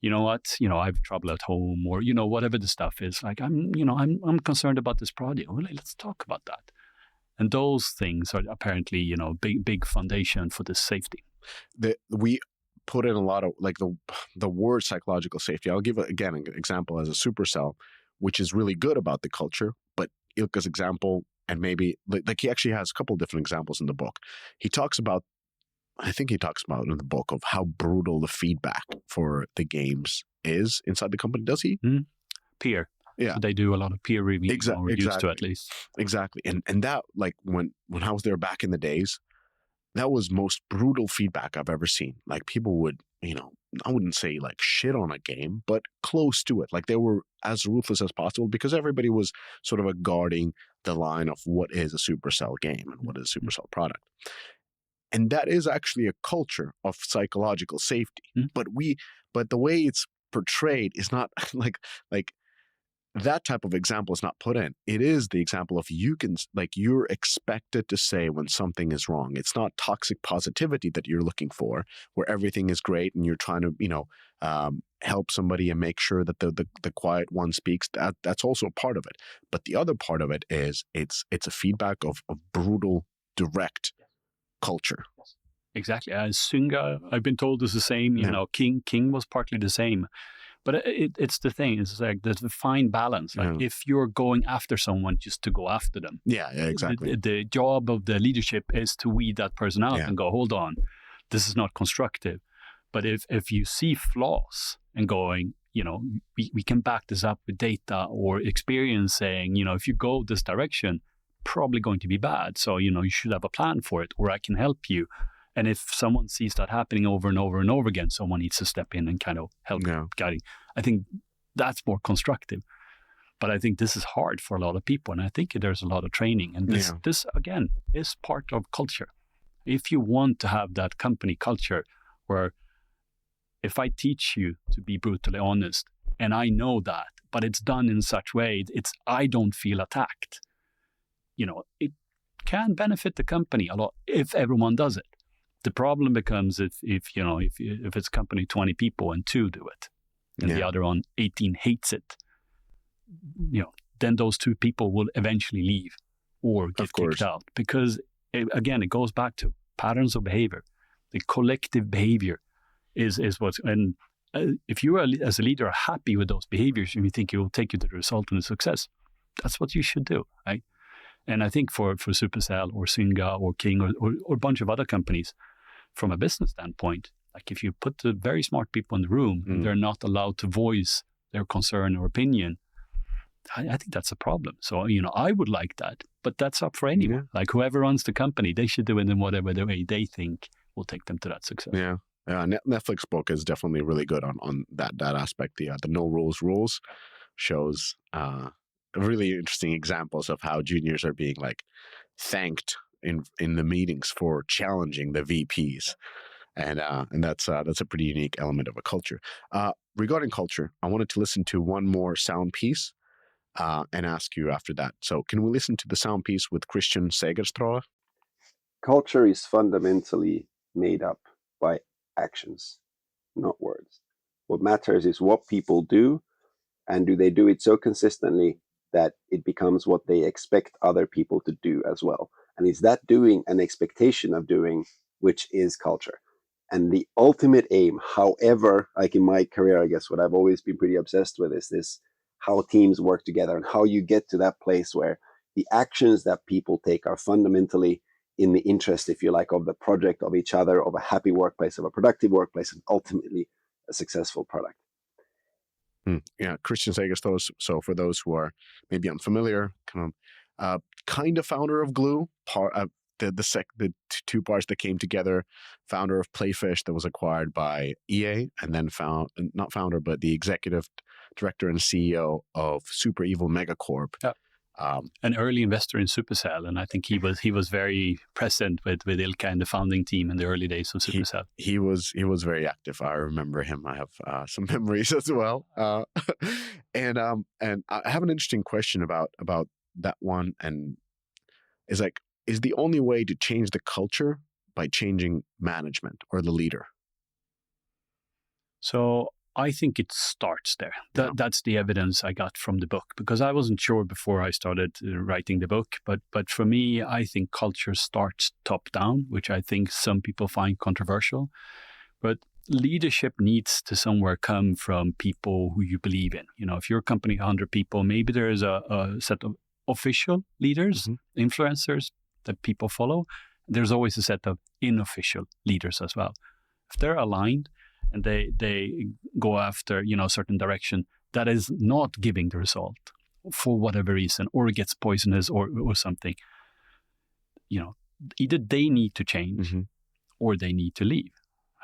you know what, I have trouble at home, or, whatever the stuff is, like, I'm concerned about this project. Well, let's talk about that. And those things are apparently, big foundation for this safety. We put in a lot of, like, the word psychological safety. I'll give, again, an example as a Supercell, which is really good about the culture, but Ilkka's example, and maybe, like, he actually has a couple of different examples in the book. I think he talks about in the book of how brutal the feedback for the games is inside the company. Does he? Peer. Yeah. So they do a lot of peer review, or used to, at least. Exactly. And that, like, when I was there back in the days, that was most brutal feedback I've ever seen. Like, people would, I wouldn't say like shit on a game, but close to it. Like, they were as ruthless as possible, because everybody was sort of guarding the line of what is a Supercell game and what is a Supercell product. And that is actually a culture of psychological safety. But the way it's portrayed is not like that type of example is not put in. It is the example of you're expected to say when something is wrong. It's not toxic positivity that you're looking for, where everything is great and you're trying to, help somebody and make sure that the quiet one speaks. That's also a part of it. But the other part of it is it's a feedback of brutal, direct culture. Exactly. Synga, I've been told, is the same. King was partly the same. But it's the thing. It's like there's a fine balance. Like, if you're going after someone just to go after them. Yeah, exactly. The job of the leadership is to weed that person out and go, hold on, this is not constructive. But if you see flaws and going, we can back this up with data or experience, saying, if you go this direction, probably going to be bad. So, you should have a plan for it, or I can help you. And if someone sees that happening over and over and over again, someone needs to step in and kind of help guiding. I think that's more constructive. But I think this is hard for a lot of people. And I think there's a lot of training. And this again, is part of culture. If you want to have that company culture where if I teach you to be brutally honest, and I know that, but it's done in such way, I don't feel attacked. It can benefit the company a lot if everyone does it. The problem becomes if it's company 20 people and 2 do it, and the other 18 hates it. Then those 2 people will eventually leave or get kicked out, because it goes back to patterns of behavior. The collective behavior is what's, and if you as a leader are happy with those behaviors and you think it will take you to the result and the success, that's what you should do, right? And I think for Supercell or Synga or King or a bunch of other companies, from a business standpoint, like, if you put the very smart people in the room and they're not allowed to voice their concern or opinion, I think that's a problem. So, I would like that, but that's up for anyone. Like, whoever runs the company, they should do it in whatever the way they think will take them to that success. Yeah. Netflix book is definitely really good on that aspect. The No Rules shows really interesting examples of how juniors are being, like, thanked in the meetings for challenging the VPs, and that's a pretty unique element of a culture. Regarding culture, I wanted to listen to one more sound piece and ask you after that. So, can we listen to the sound piece with Christian Segerström? Culture is fundamentally made up by actions, not words. What matters is what people do, and do they do it so consistently that it becomes what they expect other people to do as well. And it's that doing and expectation of doing which is culture. And the ultimate aim, however, like in my career, I guess what I've always been pretty obsessed with is this, how teams work together and how you get to that place where the actions that people take are fundamentally in the interest, if you like, of the project, of each other, of a happy workplace, of a productive workplace, and ultimately a successful product. Yeah, Christian Segerström. So for those who are maybe unfamiliar, kind of founder of Glue, the 2 parts that came together, founder of Playfish that was acquired by EA, and then not founder, but the executive director and CEO of Super Evil Megacorp. Yeah. An early investor in Supercell, and I think he was very present with Ilkka and the founding team in the early days of Supercell. He was very active. I remember him. I have some memories as well. And I have an interesting question about that one. And is the only way to change the culture by changing management or the leader? So I think it starts there. That's the evidence I got from the book, because I wasn't sure before I started writing the book. But for me, I think culture starts top down, which I think some people find controversial. But leadership needs to somewhere come from people who you believe in. If your company 100 people, maybe there is a set of official leaders, influencers that people follow. There's always a set of unofficial leaders as well. If they're aligned and they go after, a certain direction that is not giving the result for whatever reason, or it gets poisonous or something, either they need to change or they need to leave,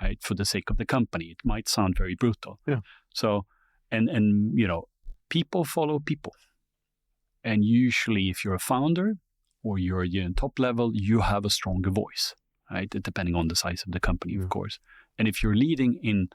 right? For the sake of the company. It might sound very brutal. Yeah. So, and people follow people. And usually if you're a founder or you're top level, you have a stronger voice, right? Depending on the size of the company, of course. And if you're leading in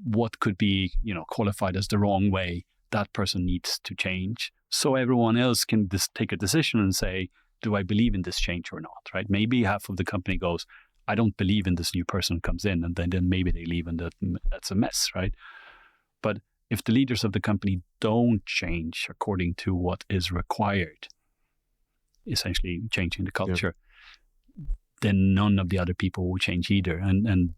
what could be, qualified as the wrong way, that person needs to change. So everyone else can just take a decision and say, do I believe in this change or not, right? Maybe half of the company goes, I don't believe in this new person comes in, and then maybe they leave, and that's a mess, right? But if the leaders of the company don't change according to what is required, essentially changing the culture, then none of the other people will change either. And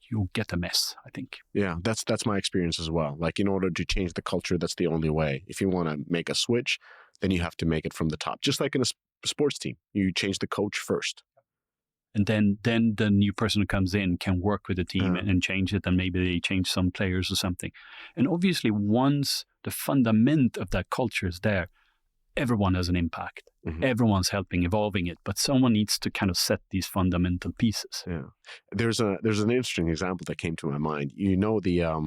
you'll get a mess, I think. Yeah, that's my experience as well. Like, in order to change the culture, that's the only way. If you want to make a switch, then you have to make it from the top. Just like in a sports team, you change the coach first. And then the new person who comes in can work with the team and change it, and maybe they change some players or something. And obviously, once the fundament of that culture is there, everyone has an impact. Everyone's helping evolving it, but someone needs to kind of set these fundamental pieces. Yeah, there's an interesting example that came to my mind. The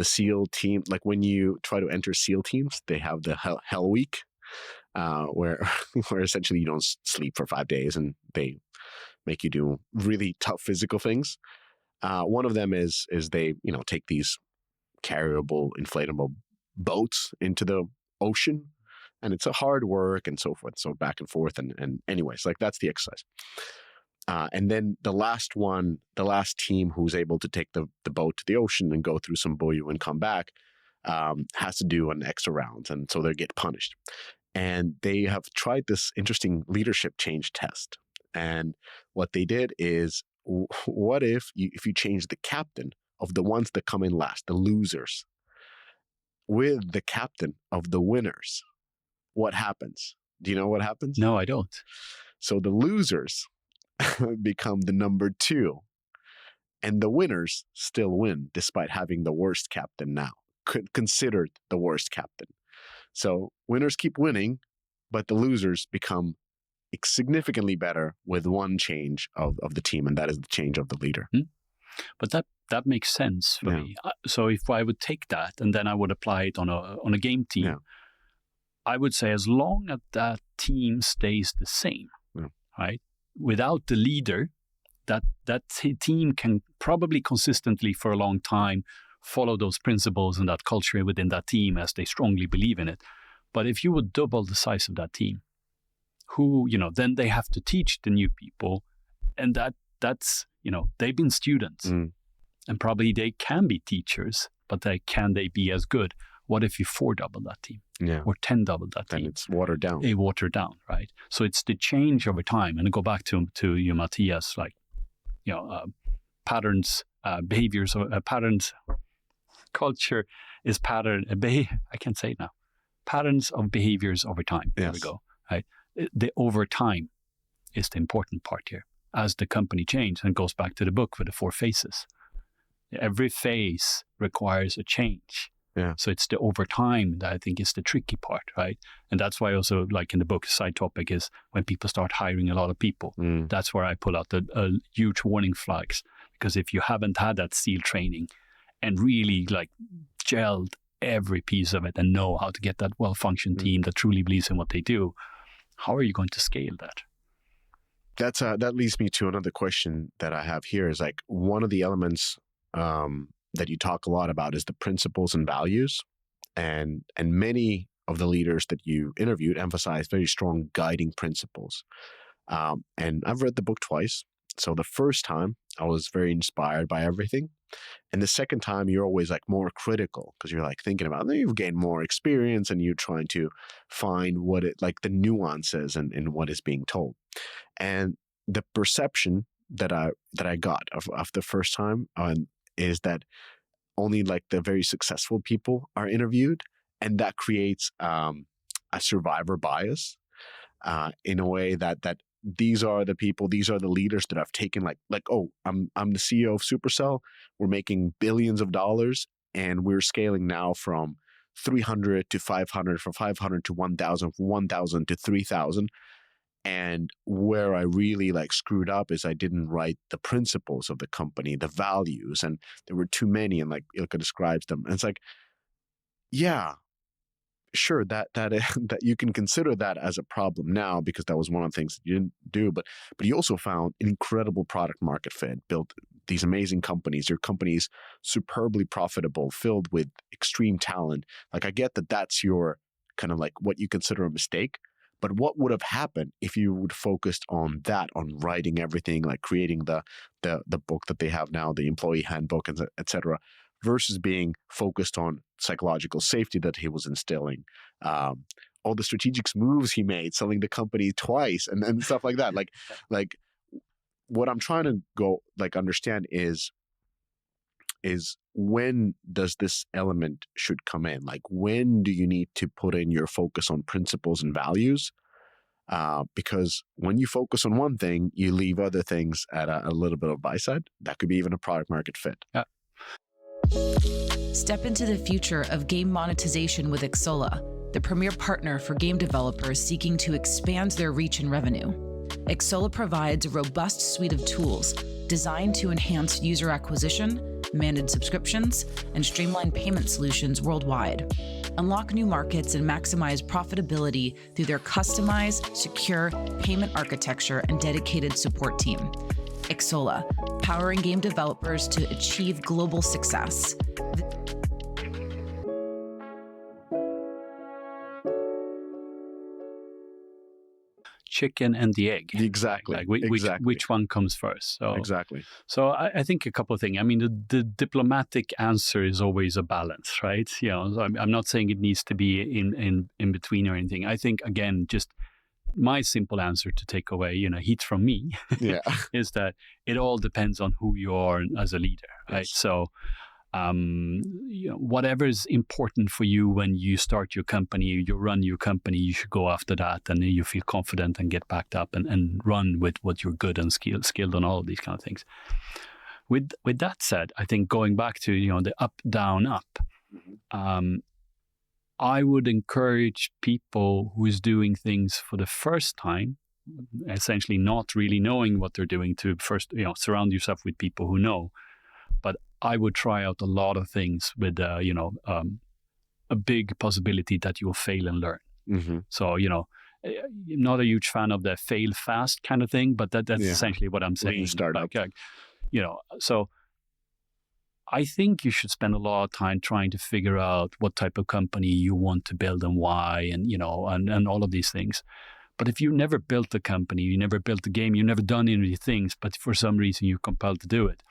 SEAL team, like when you try to enter SEAL teams, they have the Hell Week, where essentially you don't sleep for 5 days and they make you do really tough physical things. One of them is they take these carryable, inflatable boats into the ocean. And it's a hard work and so forth. So back and forth. And anyways, like that's the exercise. And then the last team who's able to take the boat to the ocean and go through some buoy and come back, has to do an extra round. And so they get punished. And they have tried this interesting leadership change test. And what they did is, what if you change the captain of the ones that come in last, the losers, with the captain of the winners? What happens? Do you know what happens? No, I don't. So the losers become the number 2, and the winners still win despite having the worst captain now, considered the worst captain. So winners keep winning, but the losers become significantly better with one change of the team, and that is the change of the leader. But that makes sense for me. So if I would take that and then I would apply it on a game team, I would say as long as that team stays the same, right? Without the leader, that team can probably consistently for a long time follow those principles and that culture within that team as they strongly believe in it. But if you would double the size of that team, then they have to teach the new people, and that's they've been students, and probably they can be teachers, but can they be as good? What if you 4-double that team? Or 10-double that team? Then it's watered down. Watered down, right? So it's the change over time. And go back to you, Matthias, like, patterns, behaviors, patterns, culture is pattern, I can't say it now. Patterns of behaviors over time. There we go, right? The over time is the important part here. As the company changes, and goes back to the book with the 4 phases. Every phase requires a change. Yeah. So it's the over time that I think is the tricky part, right? And that's why also, like in the book, side topic is when people start hiring a lot of people. That's where I pull out the huge warning flags. Because if you haven't had that SEAL training and really like gelled every piece of it and know how to get that well-functioned team that truly believes in what they do, how are you going to scale that? That leads me to another question that I have here, is like one of the elements that you talk a lot about is the principles and values, and many of the leaders that you interviewed emphasize very strong guiding principles. And I've read the book twice, So the first time I was very inspired by everything. And the second time you're always like more critical because you're like thinking about, you've gained more experience and you're trying to find what it, like the nuances and what is being told. And the perception that I got of the first time is that only like the very successful people are interviewed. And that creates a survivor bias in a way that these are the people, these are the leaders that have taken like, oh, I'm the CEO of Supercell. We're making billions of dollars and we're scaling now from 300 to 500, from 500 to 1,000, from 1,000 to 3,000. And where I really like screwed up is I didn't write the principles of the company, the values, and there were too many. And like Ilkka describes them, and it's like, yeah, sure, that that you can consider that as a problem now because that was one of the things that you didn't do, but you also found an incredible product market fit, built these amazing companies. Your company's superbly profitable, filled with extreme talent. Like I get that that's your kind of like what you consider a mistake, but what would have happened if you would focused on that, on writing everything, like creating the book that they have now, the employee handbook, and etc., versus being focused on psychological safety that he was instilling, all the strategic moves he made, selling the company twice, and stuff like that. Like what I'm trying to go like understand is when does this element should come in? Like when do you need to put in your focus on principles and values? Because when you focus on one thing, you leave other things at a little bit of byside. That could be even a product market fit. Yeah. Step into the future of game monetization with Xsolla, the premier partner for game developers seeking to expand their reach and revenue. Xsolla provides a robust suite of tools designed to enhance user acquisition, manage subscriptions, and streamline payment solutions worldwide. Unlock new markets and maximize profitability through their customized, secure payment architecture and dedicated support team. Xsolla, powering game developers to achieve global success. Chicken and the egg. Exactly. Like exactly. which one comes first? So exactly. So I think a couple of things. I mean, the diplomatic answer is always a balance, right? You know, so I'm not saying it needs to be in between or anything. I think again, just my simple answer to take away, heat from me, Yeah. is that it all depends on who you are as a leader, right? Yes. So, whatever is important for you when you start your company, you run your company, you should go after that, and you feel confident and get backed up and run with what you're good and skilled on, all of these kind of things. With that said, I think going back to the up, down, up. Mm-hmm. I would encourage people who is doing things for the first time, essentially not really knowing what they're doing, to first, surround yourself with people who know. But I would try out a lot of things with, a big possibility that you'll fail and learn. Mm-hmm. So, I'm not a huge fan of the fail fast kind of thing, but that's essentially what I'm saying. Lean startup. So I think you should spend a lot of time trying to figure out what type of company you want to build and why, and all of these things. But if you never built a company, you never built a game, you've never done any of these things, but for some reason you're compelled to do it,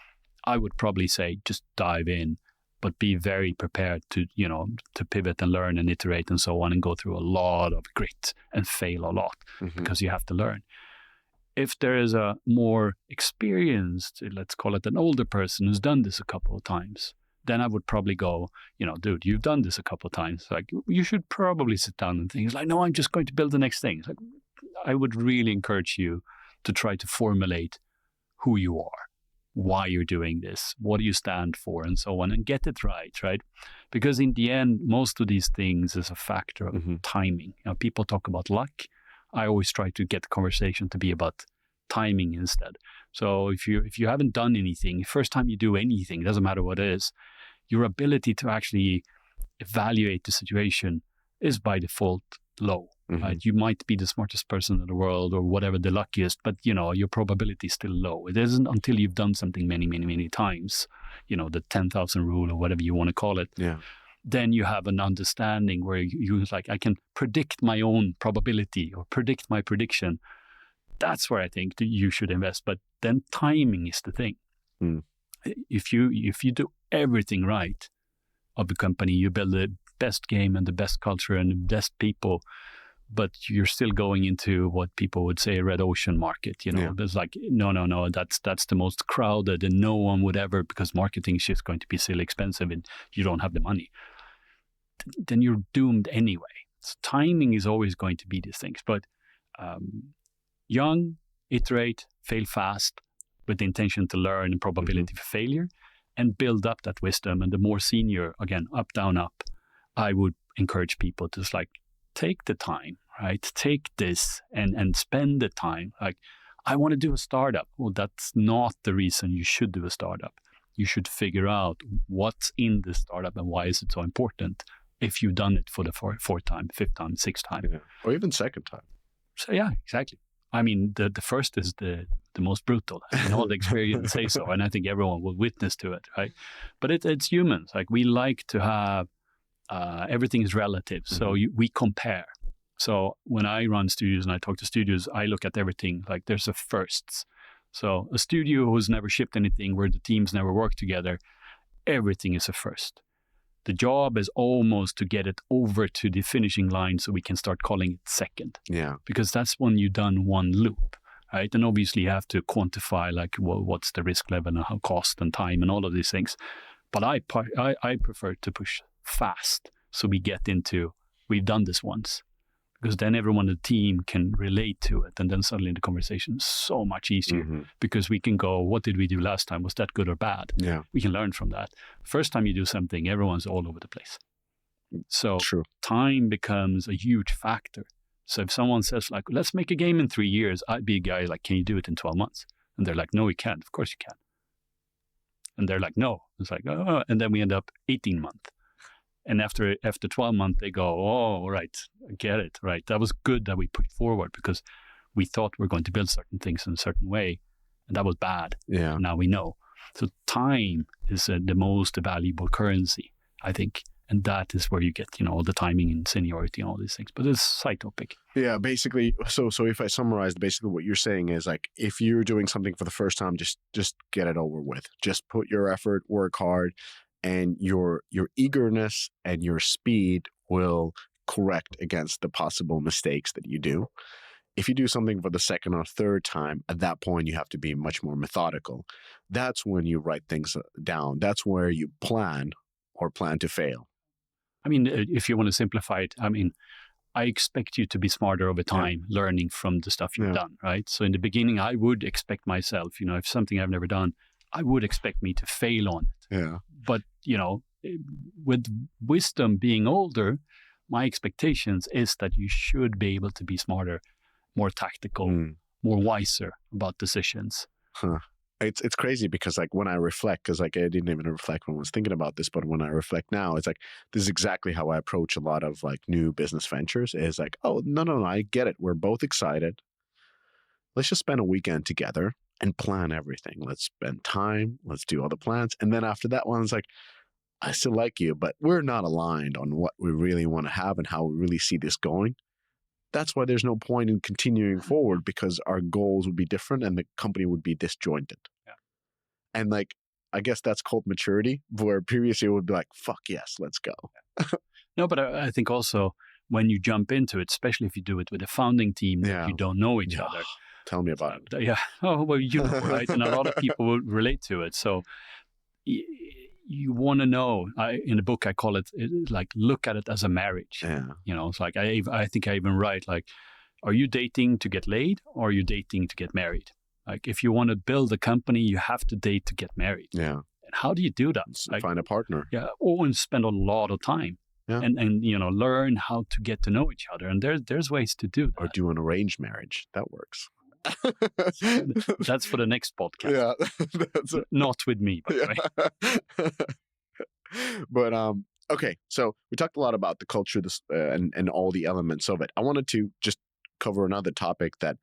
I would probably say just dive in, but be very prepared to pivot and learn and iterate and so on, and go through a lot of grit and fail a lot, Mm-hmm. because you have to learn. If there is a more experienced, let's call it an older person who's done this a couple of times, then I would probably go, dude, you've done this a couple of times. Like, you should probably sit down and think. It's like, no, I'm just going to build the next thing. It's like, I would really encourage you to try to formulate who you are, why you're doing this, what do you stand for, and so on, and get it right? Because in the end, most of these things is a factor of Mm-hmm. timing. People talk about luck. I always try to get the conversation to be about timing instead. So if you haven't done anything, first time you do anything, doesn't matter what it is, your ability to actually evaluate the situation is by default low. Mm-hmm. Right? You might be the smartest person in the world or whatever, the luckiest, but your probability is still low. It isn't until you've done something many, many, many times, the 10,000 rule or whatever you want to call it. Yeah. Then you have an understanding where you like, I can predict my own probability or predict my prediction. That's where I think that you should invest. But then timing is the thing. Mm. If you do everything right of a company, you build the best game and the best culture and the best people, but you're still going into what people would say a red ocean market. There's like, no, that's the most crowded and no one would ever, because marketing is just going to be silly expensive and you don't have the money. Then you're doomed anyway. So timing is always going to be these things. But young, iterate, fail fast with the intention to learn and probability for failure, and build up that wisdom. And the more senior, again, up, down, up, I would encourage people to just like, take the time, right? Take this and spend the time. Like, I want to do a startup. Well, that's not the reason you should do a startup. You should figure out what's in the startup and why is it so important if you've done it for the fourth time, fifth time, sixth time. Yeah. Or even second time. So yeah, exactly. I mean, the first is the most brutal, and all the experience say so, and I think everyone will witness to it, right? But it's humans. Like, we like to have, everything is relative, so we compare. So when I run studios and I talk to studios, I look at everything like there's a firsts. So a studio who's never shipped anything, where the teams never work together, everything is a first. The job is almost to get it over to the finishing line so we can start calling it second. Yeah. Because that's when you've done one loop, right? And obviously you have to quantify like, well, what's the risk level and how cost and time and all of these things. But I prefer to push fast so we get into, we've done this once. Because then everyone in the team can relate to it. And then suddenly the conversation is so much easier because we can go, what did we do last time? Was that good or bad? Yeah. We can learn from that. First time you do something, everyone's all over the place. So True. Time becomes a huge factor. So if someone says like, let's make a game in 3 years, I'd be a guy like, can you do it in 12 months? And they're like, no, we can't. Of course you can. And they're like, no. It's like, oh, and then we end up 18 months. And after 12 months, they go, oh, right, I get it, right. That was good that we pushed forward because we thought we were going to build certain things in a certain way, and that was bad. Yeah. Now we know. So time is the most valuable currency, I think. And that is where you get, all the timing and seniority and all these things. But it's a side topic. Yeah, basically. So if I summarize, basically what you're saying is like, if you're doing something for the first time, just get it over with. Just put your effort, work hard. And your eagerness and your speed will correct against the possible mistakes that you do. If you do something for the second or third time, at that point, you have to be much more methodical. That's when you write things down. That's where you plan to fail. I mean, if you want to simplify it, I mean, I expect you to be smarter over time, learning from the stuff you've done, right? So in the beginning, I would expect myself, if something I've never done, I would expect me to fail on it. Yeah. But, with wisdom being older, my expectations is that you should be able to be smarter, more tactical, more wiser about decisions. Huh. It's crazy because like when I reflect, because like I didn't even reflect when I was thinking about this, but when I reflect now, it's like this is exactly how I approach a lot of like new business ventures. Is like, oh, no, I get it. We're both excited. Let's just spend a weekend together and plan everything. Let's spend time. Let's do all the plans. And then after that one, it's like, I still like you, but we're not aligned on what we really want to have and how we really see this going. That's why there's no point in continuing forward, because our goals would be different and the company would be disjointed. Yeah. And like, I guess that's called maturity, where previously it would be like, fuck yes, let's go. No, but I think also when you jump into it, especially if you do it with a founding team that you don't know each other. Tell me about it. Yeah. Oh, well, right? And a lot of people will relate to it. So you want to know, in the book, I call it like, look at it as a marriage. Yeah. It's like, I think I even write like, are you dating to get laid or are you dating to get married? Like, if you want to build a company, you have to date to get married. Yeah. And how do you do that? Like, find a partner. Yeah. And spend a lot of time. Yeah. And learn how to get to know each other. And there's ways to do that. Or do an arranged marriage. That works. That's for the next podcast. Yeah. Not with me, by the way. But okay, so we talked a lot about the culture, and all the elements of it. I wanted to just cover another topic that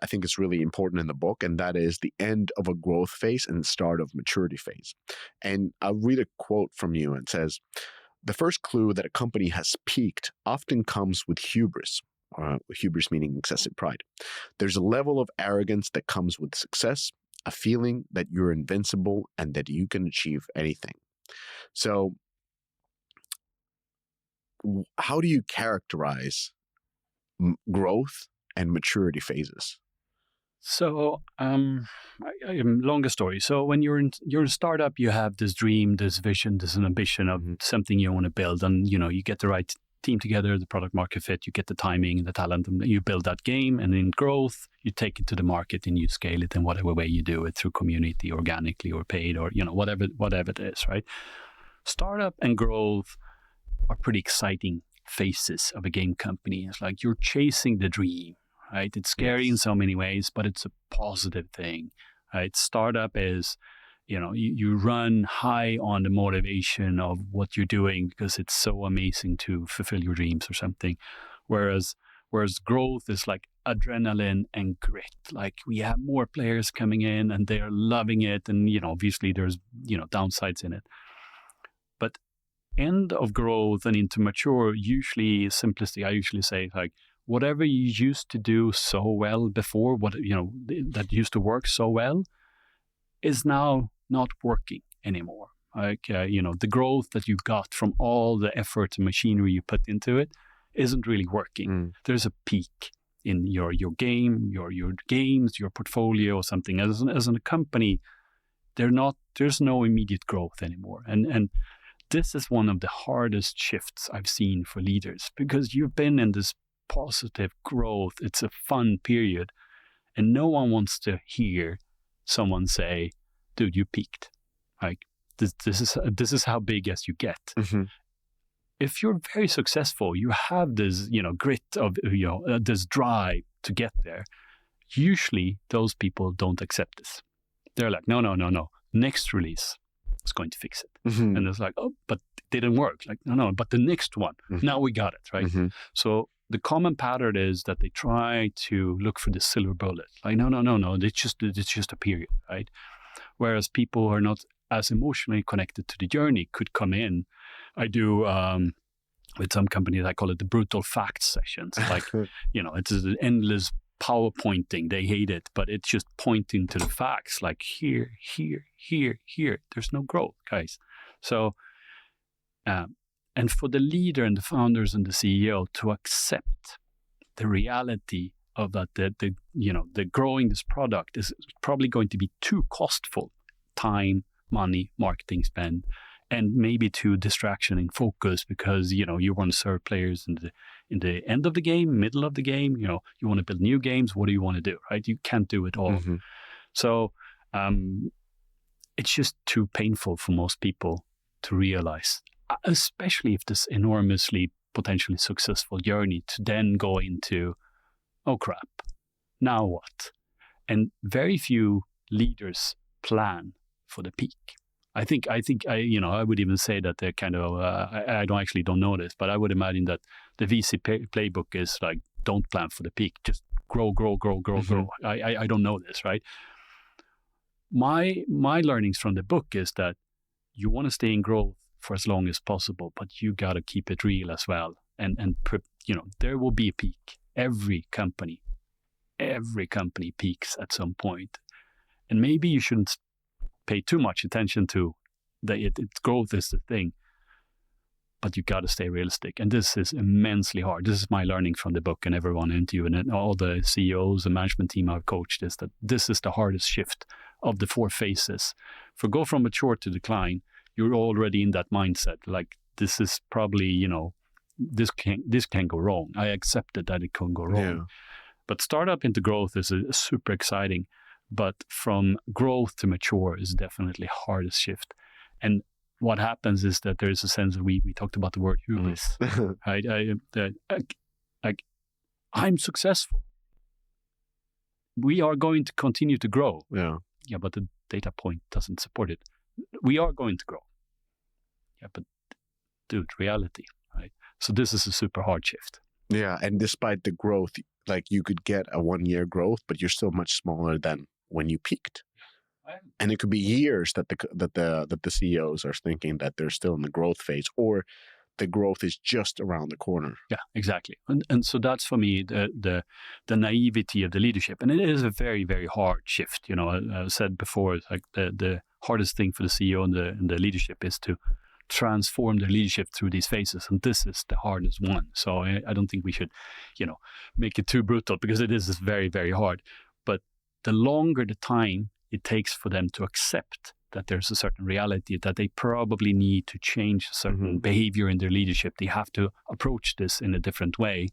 I think is really important in the book, and that is the end of a growth phase and start of maturity phase. And I'll read a quote from you, and it says, "The first clue that a company has peaked often comes with hubris. hubris meaning excessive pride. There's a level of arrogance that comes with success, a feeling that you're invincible and that you can achieve anything. So how do you characterize growth and maturity phases? So, longer story. So when you're a startup, you have this dream, this vision, this ambition of something you want to build, and you get the right team together, the product market fit, you get the timing, the talent, and you build that game. And in growth, you take it to the market and you scale it in whatever way you do it, through community, organically, or paid, or whatever it is, right? Startup and growth are pretty exciting phases of a game company. It's like you're chasing the dream. Right? It's scary in so many ways, but it's a positive thing. Right? Startup is, you run high on the motivation of what you're doing because it's so amazing to fulfill your dreams or something. Whereas growth is like adrenaline and grit. Like we have more players coming in and they're loving it. And, obviously there's, downsides in it. But end of growth and into mature, usually simplistic, I usually say like, whatever you used to do so well before, that used to work so well, is now not working anymore. Like, the growth that you got from all the effort and machinery you put into it isn't really working. There's a peak in your game, your games, your portfolio or something. As a company, there's no immediate growth anymore. And this is one of the hardest shifts I've seen for leaders, because you've been in this positive growth. It's a fun period. And no one wants to hear someone say, dude, you peaked. Like this is how big as you get. Mm-hmm. If you're very successful, you have this, grit of, this drive to get there. Usually those people don't accept this. They're like, no. Next release is going to fix it. Mm-hmm. And it's like, oh, but it didn't work. Like, no, but the next one, now we got it, right? Mm-hmm. So the common pattern is that they try to look for the silver bullet. Like, no, it's just a period, right? Whereas people who are not as emotionally connected to the journey could come in. I do, with some companies, I call it the brutal facts sessions. Like, it's an endless PowerPointing. They hate it, but it's just pointing to the facts. Like here. There's no growth, guys. So, and for the leader and the founders and the CEO to accept the reality of that, the growing this product is probably going to be too costful, time, money, marketing spend, and maybe too distraction and focus, because you want to serve players in the end of the game, middle of the game. You want to build new games. What do you want to do, right? You can't do it all. Mm-hmm. So it's just too painful for most people to realize, especially if this enormously potentially successful journey, to then go into, oh crap, now what? And very few leaders plan for the peak. I think I would even say that they're kind of, I don't know this, but I would imagine that the VC playbook is like, don't plan for the peak, just grow. I don't know this, right? My learnings from the book is that you want to stay in growth for as long as possible, but you got to keep it real as well. And there will be a peak. Every company peaks at some point. And maybe you shouldn't pay too much attention to its growth is the thing, but you got to stay realistic. And this is immensely hard. This is my learning from the book, and everyone interviewed and all the CEOs and management team I've coached is that this is the hardest shift of the 4 phases. For go from mature to decline, you're already in that mindset. Like, this is probably, this can go wrong. I accepted that it can go wrong. Yeah. But startup into growth is super exciting. But from growth to mature is definitely hardest shift. And what happens is that there is a sense that we talked about the word hubris. Right? I'm successful. We are going to continue to grow. Yeah, but the data point doesn't support it. We are going to grow. Yeah, but dude, reality, right? So this is a super hard shift. Yeah, and despite the growth, like you could get a 1-year growth, but you're still much smaller than when you peaked. And it could be years that the CEOs are thinking that they're still in the growth phase, or the growth is just around the corner. Yeah, exactly. And so that's for me the naivety of the leadership. And it is a very, very hard shift. You know, I said before, it's like the hardest thing for the CEO and the leadership is to transform the leadership through these phases. And this is the hardest one. So I don't think we should, make it too brutal, because it is very, very hard. But the longer the time it takes for them to accept that there's a certain reality, that they probably need to change a certain behavior in their leadership, they have to approach this in a different way.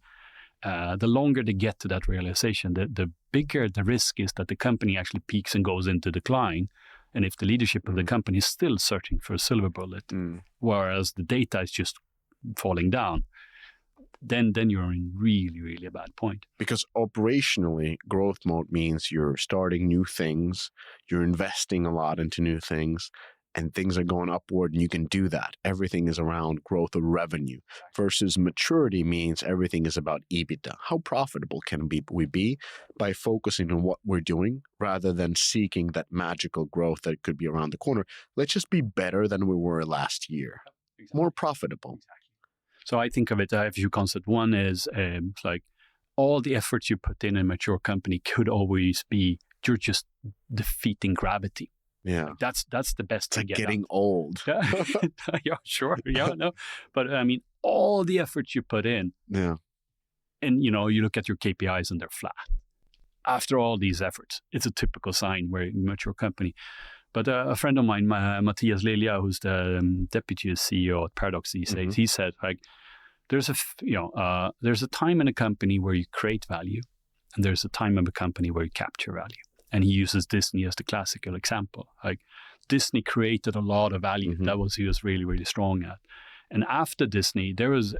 The longer they get to that realization, the bigger the risk is that the company actually peaks and goes into decline. And if the leadership of the company is still searching for a silver bullet, whereas the data is just falling down, then you're in really, really a bad point. Because operationally, growth mode means you're starting new things, you're investing a lot into new things, and things are going upward, and you can do that. Everything is around growth of revenue. Versus maturity means everything is about EBITDA. How profitable can we be by focusing on what we're doing rather than seeking that magical growth that could be around the corner? Let's just be better than we were last year. Exactly. More profitable. Exactly. So I think of it, I have a few concepts. One is like all the efforts you put in a mature company could always be, you're just defeating gravity. Yeah. Like that's the best It's to like get getting out. old. Yeah, sure. Yeah, no. But I mean, all the efforts you put in, Yeah. and you look at your KPIs and they're flat. After all these efforts, it's a typical sign where a mature company. But a friend of mine, Matthias Lilja, who's the deputy CEO at Paradox these days, he said, like, there's a time in a company where you create value, and there's a time in a company where you capture value. And he uses Disney as the classical example. Like, Disney created a lot of value. That was he was really, really strong at. And after Disney, there was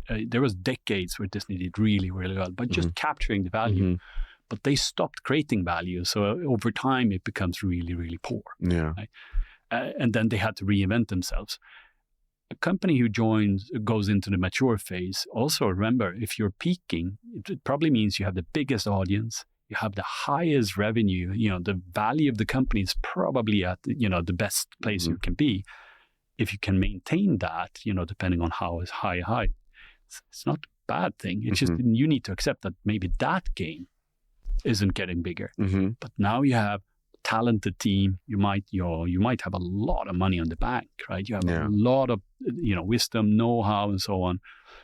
decades where Disney did really, really well, but just capturing the value. But they stopped creating value. So over time, it becomes really, really poor. Yeah. Right? And then they had to reinvent themselves. A company who goes into the mature phase, also remember, if you're peaking, it probably means you have the biggest audience, you have the highest revenue, the value of the company is probably at, the best place you can be. If you can maintain that, depending on how high, it's not a bad thing. It's just you need to accept that maybe that game isn't getting bigger. But now you have a talented team. You might have a lot of money on the bank, right? You have a lot of wisdom, know-how, and so on.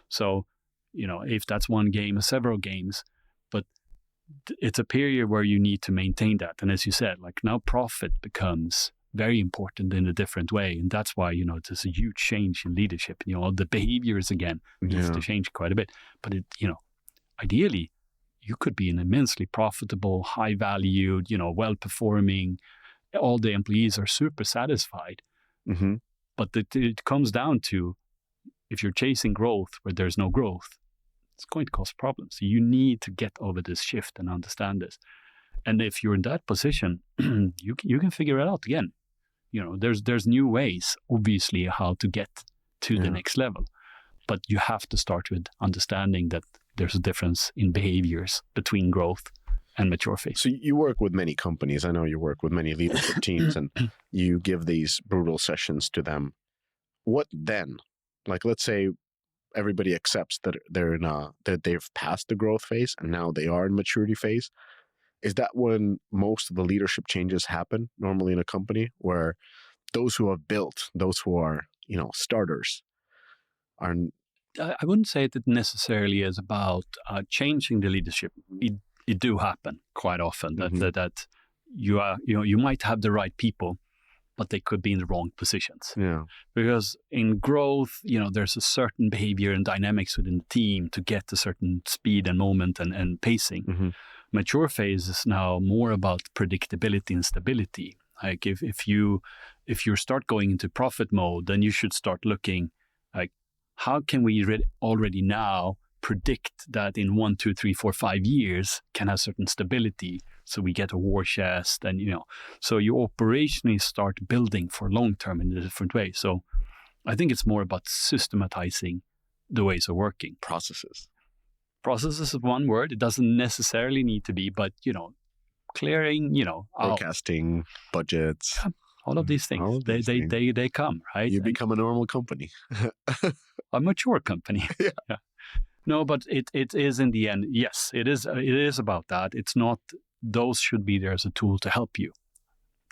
So if that's one game or several games, but it's a period where you need to maintain that. And as you said, like, now profit becomes very important in a different way, and that's why there's a huge change in leadership. The behaviors again needs to change quite a bit. But ideally, you could be an immensely profitable, high-valued, well-performing. All the employees are super satisfied. But it comes down to, if you're chasing growth where there's no growth, it's going to cause problems. So you need to get over this shift and understand this. And if you're in that position, you can figure it out again. There's new ways, obviously, how to get to the next level. But you have to start with understanding that there's a difference in behaviors between growth and mature phase. So you work with many companies. I know you work with many leadership teams, and you give these brutal sessions to them. What then? Like, let's say everybody accepts that that they've passed the growth phase and now they are in maturity phase. Is that when most of the leadership changes happen normally in a company, where those who have built, those who are, starters are... I wouldn't say that necessarily is about changing the leadership. It do happen quite often that you might have the right people, but they could be in the wrong positions. Yeah. Because in growth, there's a certain behavior and dynamics within the team to get a certain speed and moment and pacing. Mature phase is now more about predictability and stability. Like if you start going into profit mode, then you should start looking like, how can we already now predict that in 1, 2, 3, 4, 5 years can have certain stability, so we get a war chest, and so you operationally start building for long term in a different way. So I think it's more about systematizing the ways of working. Processes is one word. It doesn't necessarily need to be, but clearing, forecasting, budgets, all of these things, they come, right? You become a normal company. a mature company. Yeah. No, but it is in the end, yes, it is about that. It's not, those should be there as a tool to help you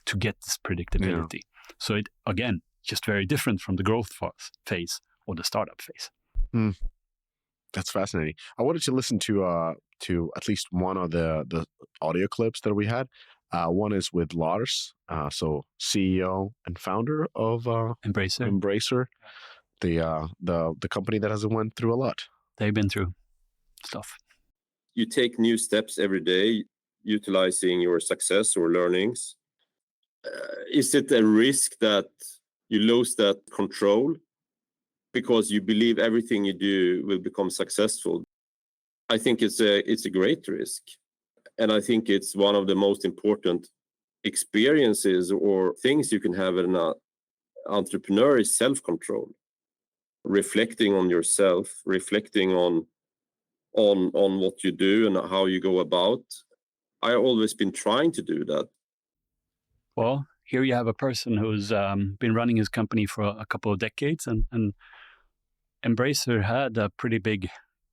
to get this predictability. So it, again, just very different from the growth phase or the startup phase. That's fascinating. I wanted to listen to at least one of the audio clips that we had. One is with Lars, so CEO and founder of Embracer, the company that has went through a lot. They've been through stuff. You take new steps every day, utilizing your success or learnings. Is it a risk that you lose that control because you believe everything you do will become successful? I think it's a great risk. And I think it's one of the most important experiences or things you can have in an entrepreneur is self-control. Reflecting on yourself, reflecting on what you do and how you go about. I've always been trying to do that. Well, here you have a person who's been running his company for a couple of decades, and Embracer had a pretty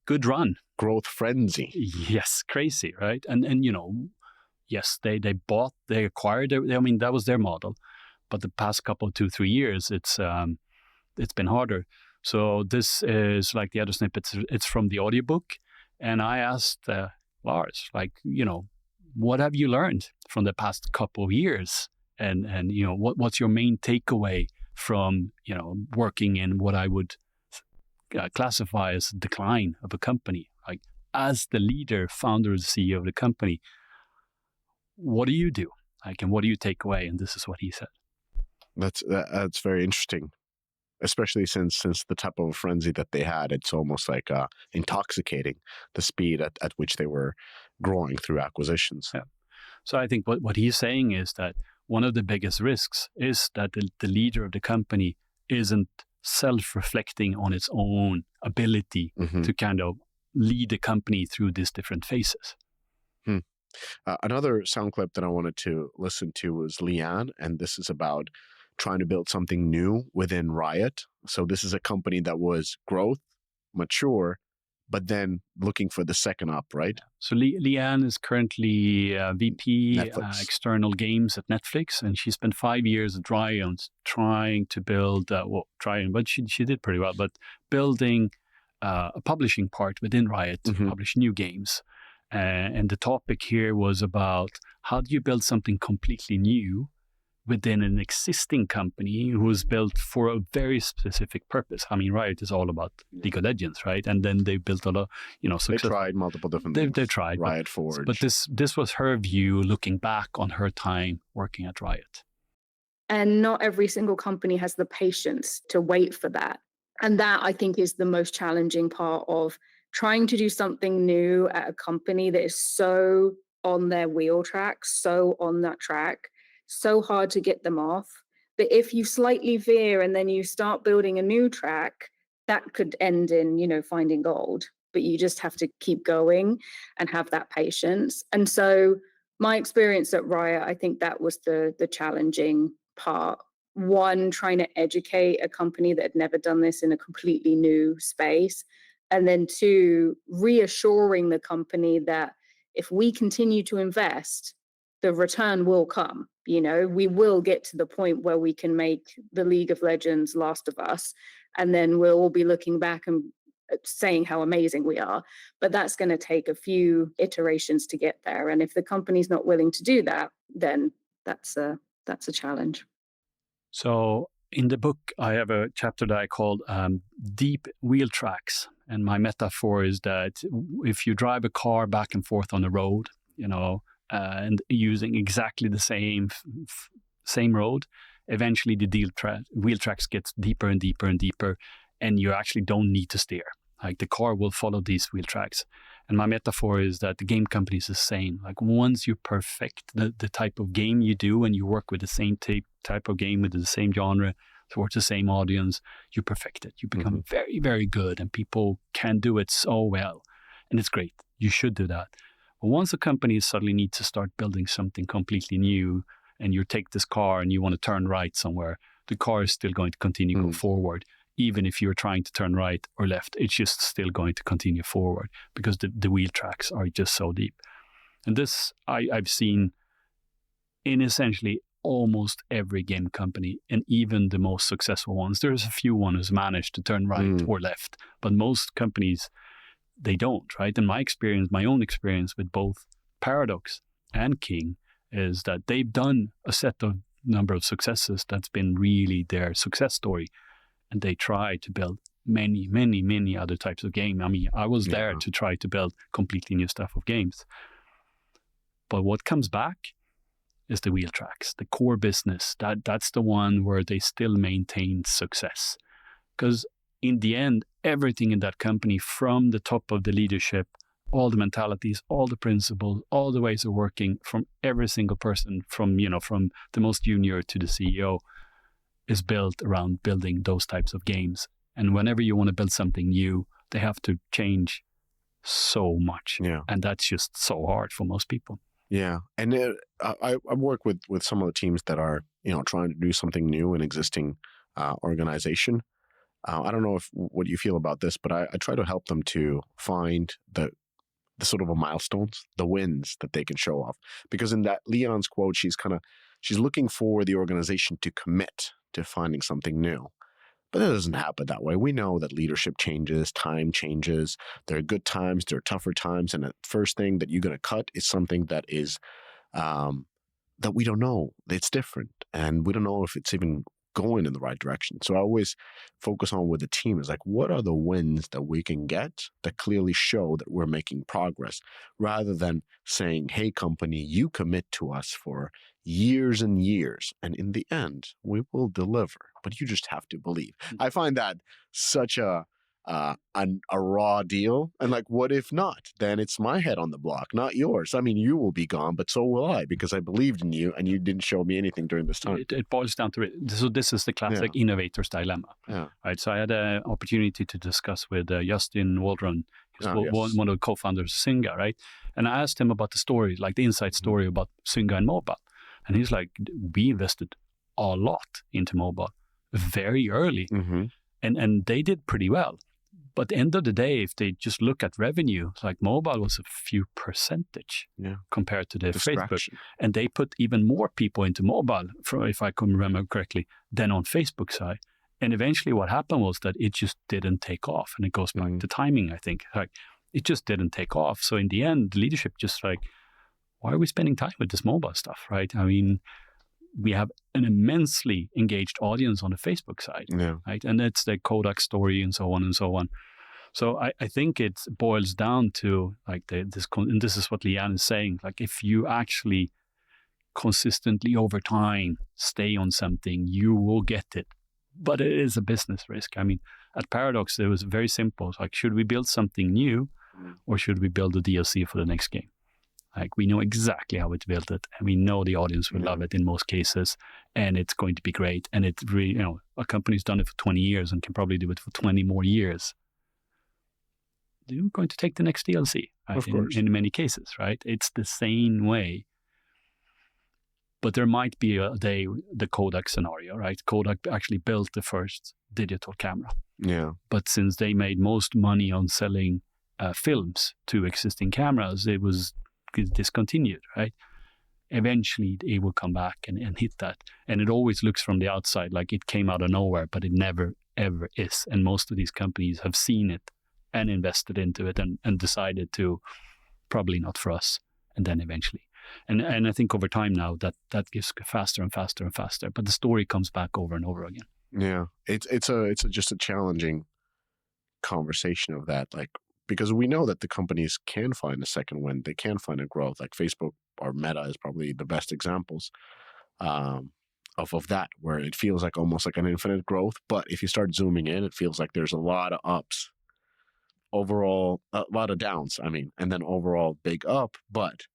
good run. Growth frenzy. Yes, crazy, right? And yes, they acquired. I mean, that was their model, but the past couple 2-3 years, it's been harder. So this is like the other snippets. It's from the audiobook, and I asked Lars, like, what have you learned from the past couple of years, and what's your main takeaway from working in what I would classify as decline of a company, like as the leader, founder, CEO of the company. What do you do? Like, and what do you take away? And this is what he said. That's very interesting. Especially since the type of frenzy that they had, it's almost like intoxicating, the speed at which they were growing through acquisitions. Yeah. So I think what he's saying is that one of the biggest risks is that the leader of the company isn't self-reflecting on its own ability to kind of lead the company through these different phases. Another sound clip that I wanted to listen to was Leanne, and this is about trying to build something new within Riot. So this is a company that was growth, mature, but then looking for the second up, right? So Leanne is currently VP external games at Netflix, and she spent 5 years at Riot trying to build, but she did pretty well, but building a publishing part within Riot to publish new games. And the topic here was about how do you build something completely new within an existing company who was built for a very specific purpose. I mean, Riot is all about League of Legends, right? And then they built a lot, success. They tried multiple different things. They tried. Riot Forge. But this was her view looking back on her time working at Riot. And not every single company has the patience to wait for that. And that, I think, is the most challenging part of trying to do something new at a company that is so on their wheel track, so on that track, so hard to get them off. But if you slightly veer and then you start building a new track, that could end in, finding gold. But you just have to keep going and have that patience. And so my experience at Riot, I think that was the challenging part. One, trying to educate a company that had never done this in a completely new space. And then two, reassuring the company that if we continue to invest, the return will come. We will get to the point where we can make the League of Legends Last of Us, and then we'll all be looking back and saying how amazing we are. But that's going to take a few iterations to get there. And if the company's not willing to do that, then that's a challenge. So in the book, I have a chapter that I called Deep Wheel Tracks. And my metaphor is that if you drive a car back and forth on the road, and using exactly the same road, eventually the wheel tracks gets deeper and deeper and deeper, and you actually don't need to steer. Like the car will follow these wheel tracks. And my metaphor is that the game company is the same. Like once you perfect the type of game you do and you work with the same type of game with the same genre towards the same audience, you perfect it. You become very, very good, and people can do it so well. And it's great. You should do that. But once a company suddenly needs to start building something completely new, and you take this car and you want to turn right somewhere, the car is still going to continue to go forward, even if you're trying to turn right or left, it's just still going to continue forward because the wheel tracks are just so deep. And this I've seen in essentially almost every game company, and even the most successful ones. There's a few ones who's managed to turn right or left, but most companies, they don't, right? And my own experience with both Paradox and King is that they've done a set of number of successes that's been really their success story. And they try to build many, many, many other types of game. I mean, I was there to try to build completely new stuff of games. But what comes back is the wheel tracks, the core business. That's the one where they still maintain success. Because in the end, everything in that company, from the top of the leadership, all the mentalities, all the principles, all the ways of working, from every single person, from the most junior to the CEO, is built around building those types of games. And whenever you want to build something new, they have to change so much. Yeah. And that's just so hard for most people. Yeah. And I work with some of the teams that are, trying to do something new in existing organization. I don't know what you feel about this, but I try to help them to find the sort of milestones, the wins that they can show off. Because in that Leon's quote, she's looking for the organization to commit to finding something new. But that doesn't happen that way. We know that leadership changes, time changes. There are good times, there are tougher times. And the first thing that you're going to cut is something that is, that we don't know. It's different. And we don't know if it's even going in the right direction. So I always focus on with the team is like, what are the wins that we can get that clearly show that we're making progress, rather than saying, hey, company, you commit to us for years and years, and in the end, we will deliver, but you just have to believe. I find that such a raw deal. And like, what if not? Then it's my head on the block, not yours. I mean, you will be gone, but so will I, because I believed in you and you didn't show me anything during this time. It boils down to it. So this is the classic innovator's dilemma. Yeah. Right. So I had an opportunity to discuss with Justin Waldron, who's one of the co-founders of Zynga, right? And I asked him about the story, like the inside story about Zynga and mobile. And he's like, we invested a lot into mobile very early. And they did pretty well. But at the end of the day, if they just look at revenue, like mobile was a few percentage compared to the Facebook. And they put even more people into mobile, if I can remember correctly, than on Facebook side. And eventually what happened was that it just didn't take off. And it goes back to timing, I think. Like, it just didn't take off. So in the end, the leadership just like, why are we spending time with this mobile stuff, right? I mean, we have an immensely engaged audience on the Facebook side, right? And it's the Kodak story and so on and so on. So I think it boils down to like and this is what Leanne is saying, like if you actually consistently over time stay on something, you will get it. But it is a business risk. I mean, at Paradox, it was very simple. It's like, should we build something new or should we build a DLC for the next game? Like, we know exactly how to build it, and we know the audience will love it in most cases, and it's going to be great. And it's really, a company's done it for 20 years and can probably do it for 20 more years. They're going to take the next DLC, right? Of course. In many cases, right? It's the same way. But there might be the Kodak scenario, right? Kodak actually built the first digital camera. Yeah. But since they made most money on selling films to existing cameras, it was discontinued, right? Eventually it will come back and hit that. And it always looks from the outside like it came out of nowhere, but it never, ever is. And most of these companies have seen it and invested into it and decided to, probably not for us. And then eventually. And I think over time now that gets faster and faster and faster. But the story comes back over and over again. Yeah. It's just a challenging conversation of that. Like, because we know that the companies can find a second win. They can find a growth. Like Facebook or Meta is probably the best examples of that, where it feels like almost like an infinite growth. But if you start zooming in, it feels like there's a lot of ups. Overall, a lot of downs, I mean, and then overall big up. But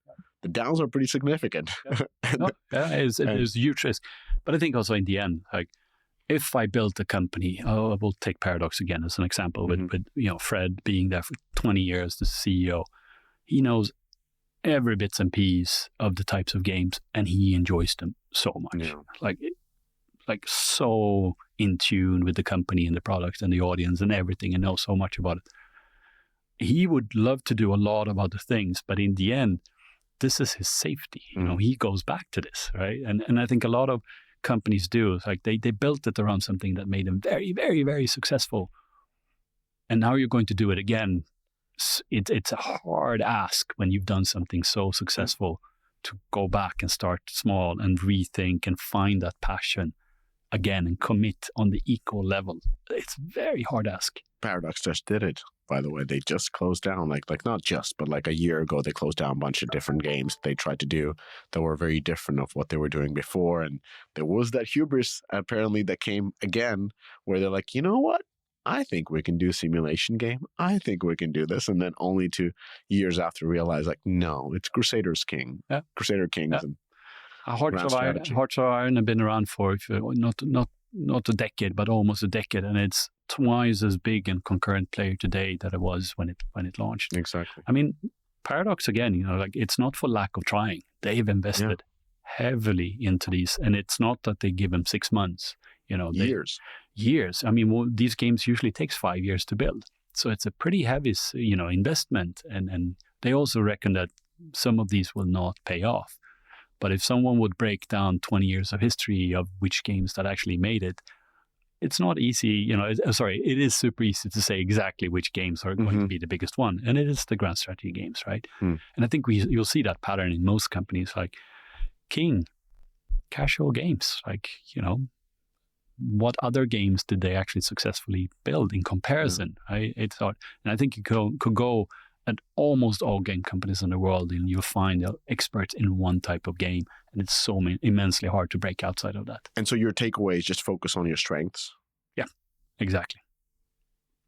the downs are pretty significant. There's huge risk. But I think also in the end, like, if I built a company, I will take Paradox again as an example, with Fred being there for 20 years, the CEO. He knows every bits and piece of the types of games, and he enjoys them so much. Yeah. Like so in tune with the company and the product and the audience and everything and know so much about it. He would love to do a lot of other things, but in the end, this is his safety. You know, he goes back to this, right? And I think a lot of companies do. It's like they built it around something that made them very, very, very successful. And now you're going to do it again. It's a hard ask when you've done something so successful to go back and start small and rethink and find that passion again and commit on the equal level. It's very hard ask. Paradox just did it, by the way. They just closed down, like not just, but like a year ago, they closed down a bunch of different games they tried to do that were very different of what they were doing before. And there was that hubris apparently that came again, where they're like, you know what? I think we can do a simulation game. I think we can do this. And then only 2 years after realize, like, no, it's Crusaders King. Yeah. Crusader Kings. Yeah. And Hearts of Iron have been around for not a decade, but almost a decade, and it's twice as big and concurrent player today that it was when it launched. Exactly. I mean, Paradox again, you know, like it's not for lack of trying. They've invested heavily into these, and it's not that they give them 6 months. You know, years. I mean, these games usually takes 5 years to build, so it's a pretty heavy, you know, investment. And they also reckon that some of these will not pay off. But if someone would break down 20 years of history of which games that actually made it, it's not easy, you know, it is super easy to say exactly which games are going to be the biggest one. And it is the grand strategy games, right? And I think you'll see that pattern in most companies, like King, casual games, like, you know, what other games did they actually successfully build in comparison, right? It's hard. And I think you could go at almost all game companies in the world, and you'll find experts in one type of game, and it's so immensely hard to break outside of that. And so your takeaway is just focus on your strengths. Yeah, exactly.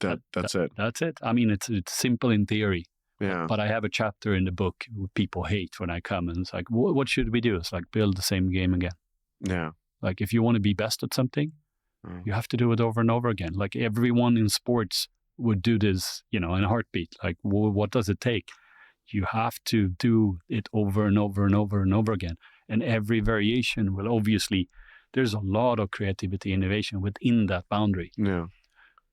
That's it. That's it. I mean, it's simple in theory. Yeah. But I have a chapter in the book people hate when I come, and it's like, what should we do? It's like, build the same game again. Yeah. Like, if you want to be best at something, you have to do it over and over again. Like, everyone in sports would do this, you know, in a heartbeat. Like, what does it take? You have to do it over and over and over and over again. And every variation will obviously, there's a lot of creativity, innovation within that boundary. Yeah.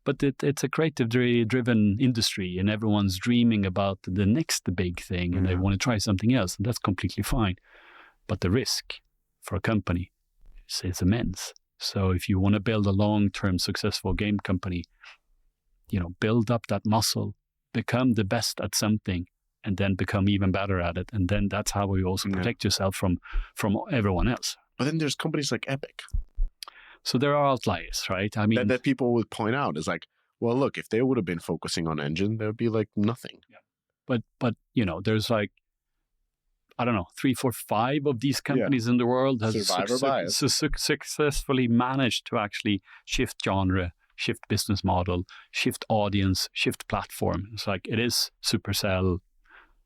But it's a creative-driven industry, and everyone's dreaming about the next big thing, and they want to try something else, and that's completely fine. But the risk for a company is immense. So if you want to build a long-term successful game company, you know, build up that muscle, become the best at something, and then become even better at it. And then that's how you also protect yourself from everyone else. But then there's companies like Epic. So there are outliers, right? I mean, that people would point out is like, well, look, if they would have been focusing on engine, there would be like nothing. Yeah. But you know, there's like, I don't know, 3, 4, 5 of these companies in the world has successfully managed to actually shift genre, shift business model, shift audience, shift platform. It's like, it is Supercell,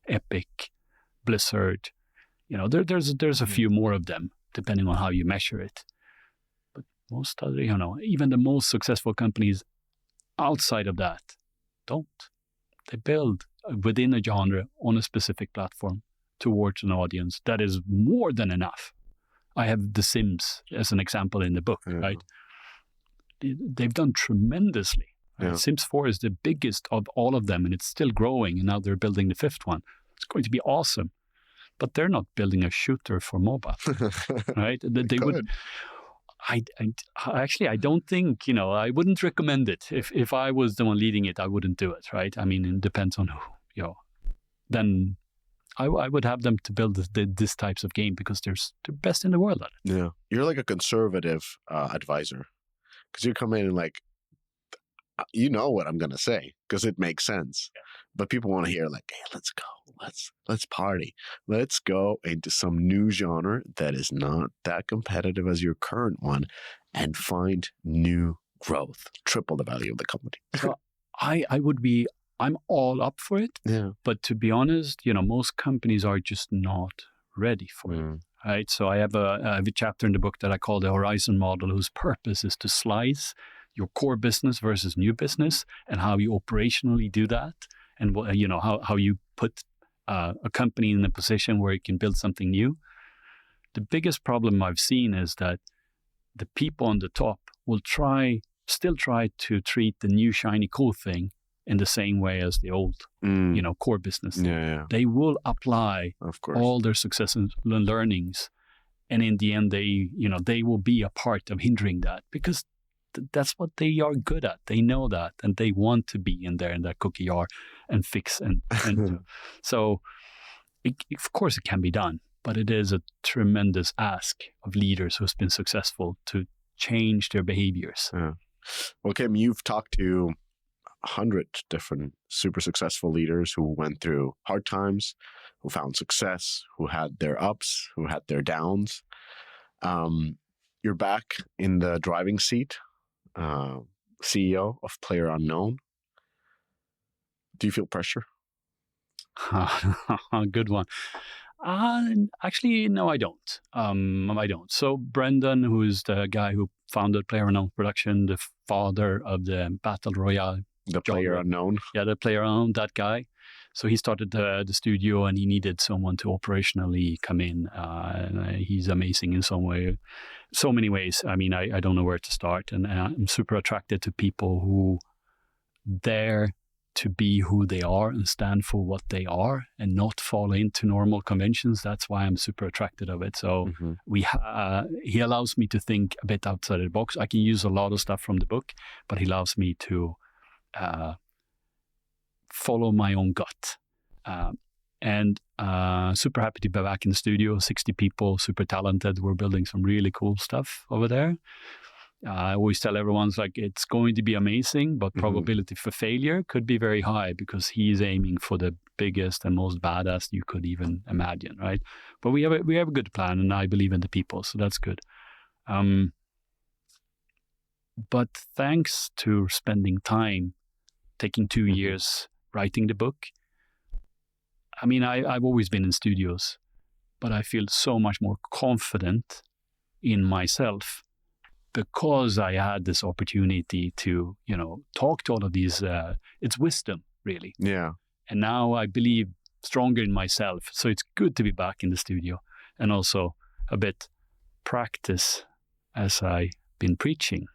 Epic, Blizzard. You know, there's a few more of them, depending on how you measure it. But most other, you know, even the most successful companies outside of that don't. They build within a genre on a specific platform towards an audience that is more than enough. I have The Sims as an example in the book, right? They've done tremendously. Right? Sims 4 is the biggest of all of them, and it's still growing, and now they're building the 5th one. It's going to be awesome. But they're not building a shooter for mobile, right? They would. I don't think, you know, I wouldn't recommend it. If I was the one leading it, I wouldn't do it, right? I mean, it depends on who, you know. Then I would have them to build this types of game because they're best in the world at it. Yeah. You're like a conservative advisor, because you come in and like, you know what I'm going to say because it makes sense. Yeah. But people want to hear like, hey, let's go. Let's party. Let's go into some new genre that is not that competitive as your current one and find new growth, triple the value of the company. So I'm all up for it. Yeah. But to be honest, you know, most companies are just not ready for it. Right. So I have a chapter in the book that I call the Horizon model, whose purpose is to slice your core business versus new business and how you operationally do that. And, you know, how you put a company in a position where it can build something new. The biggest problem I've seen is that the people on the top will still try to treat the new shiny cool thing in the same way as the old, core business. Yeah. They will apply Of course. all their successes and learnings, and in the end, they will be a part of hindering that, because that's what they are good at. They know that, and they want to be in there in that cookie jar and fix and so. Of course, it can be done, but it is a tremendous ask of leaders who's been successful to change their behaviors. Yeah. Well, Kim, you've talked to 100 different super successful leaders who went through hard times, who found success, who had their ups, who had their downs. You're back in the driving seat, CEO of PlayerUnknown. Do you feel pressure? Good one. Actually, no, I don't. I don't. So Brendan, who is the guy who founded PlayerUnknown Production, the father of the Battle Royale. The PlayerUnknown. Yeah, the PlayerUnknown, that guy. So he started the studio, and he needed someone to operationally come in. And he's amazing in so many ways. I mean, I don't know where to start. And I'm super attracted to people who dare to be who they are and stand for what they are and not fall into normal conventions. That's why I'm super attracted of it. So he allows me to think a bit outside the box. I can use a lot of stuff from the book, but he allows me to follow my own gut. And super happy to be back in the studio. 60 people, super talented. We're building some really cool stuff over there. I always tell everyone, it's going to be amazing, but probability for failure could be very high, because he's aiming for the biggest and most badass you could even imagine, right? But we have a good plan, and I believe in the people, so that's good. But thanks to spending time, taking 2 years writing the book, I mean, I've always been in studios, but I feel so much more confident in myself, because I had this opportunity to, talk to all of these. It's wisdom, really. Yeah. And now I believe stronger in myself. So it's good to be back in the studio, and also a bit practice as I've been preaching.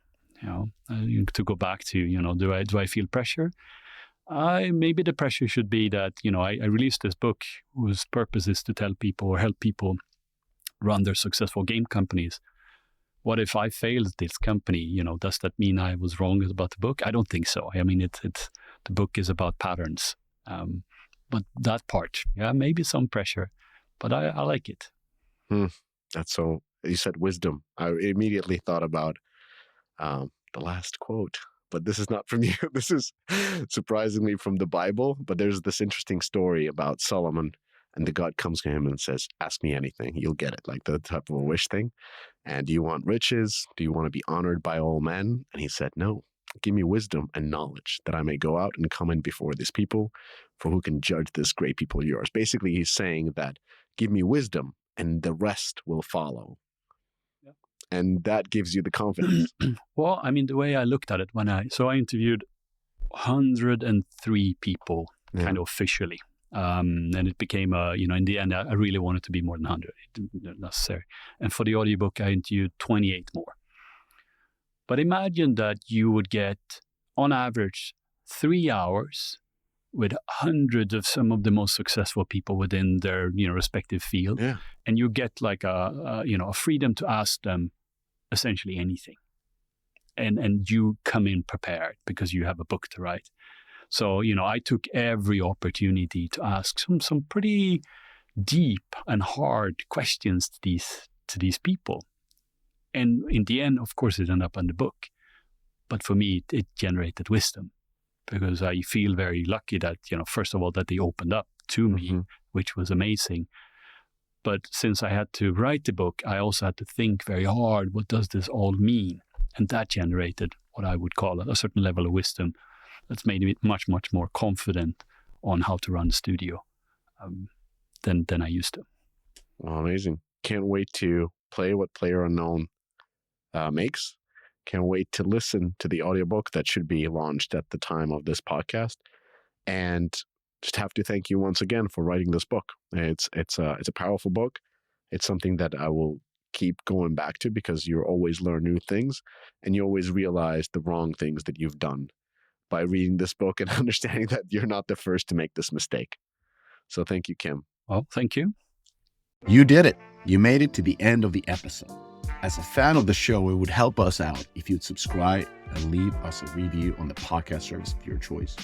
To go back to, do I feel pressure? Maybe the pressure should be that, I released this book whose purpose is to tell people or help people run their successful game companies. What if I failed this company? Does that mean I was wrong about the book? I don't think so. I mean, it's the book is about patterns. But that part, maybe some pressure, but I like it. That's so. You said wisdom. I immediately thought about the last quote, but this is not from you. This is surprisingly from the Bible. But there's this interesting story about Solomon, and the God comes to him and says, "Ask me anything, you'll get it." Like the type of a wish thing. And do you want riches? Do you want to be honored by all men? And he said, "No, give me wisdom and knowledge, that I may go out and come in before this people, for who can judge this great people of yours." Basically, he's saying that give me wisdom and the rest will follow. Yeah. And that gives you the confidence. Well, I mean, the way I looked at it I interviewed 103 people kind of officially. And it became in the end, I really wanted to be more than 100. It didn't necessary. And for the audiobook, I interviewed 28 more. But imagine that you would get, on average, 3 hours with hundreds of some of the most successful people within their respective field, and you get like a freedom to ask them essentially anything, and you come in prepared because you have a book to write. So, I took every opportunity to ask some pretty deep and hard questions to these people. And in the end, of course, it ended up in the book. But for me, it generated wisdom, because I feel very lucky that, first of all, that they opened up to me, which was amazing. But since I had to write the book, I also had to think very hard, what does this all mean? And that generated what I would call a certain level of wisdom. That's made me much, much more confident on how to run the studio than I used to. Well, amazing. Can't wait to play what PlayerUnknown makes. Can't wait to listen to the audiobook that should be launched at the time of this podcast. And just have to thank you once again for writing this book. It's a powerful book. It's something that I will keep going back to, because you always learn new things and you always realize the wrong things that you've done by reading this book and understanding that you're not the first to make this mistake. So thank you, Kim. Well, thank you. You did it. You made it to the end of the episode. As a fan of the show, it would help us out if you'd subscribe and leave us a review on the podcast service of your choice.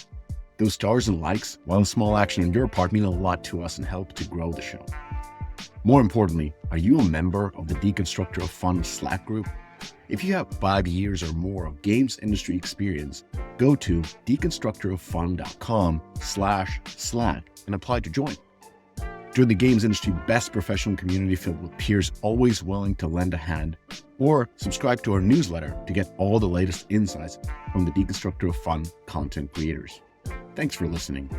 Those stars and likes, while a small action on your part, mean a lot to us and help to grow the show. More importantly, are you a member of the Deconstructor of Fun Slack group? If you have 5 years or more of games industry experience, go to deconstructoroffun.com/Slack and apply to join. Join the games industry best professional community filled with peers always willing to lend a hand, or subscribe to our newsletter to get all the latest insights from the Deconstructor of Fun content creators. Thanks for listening.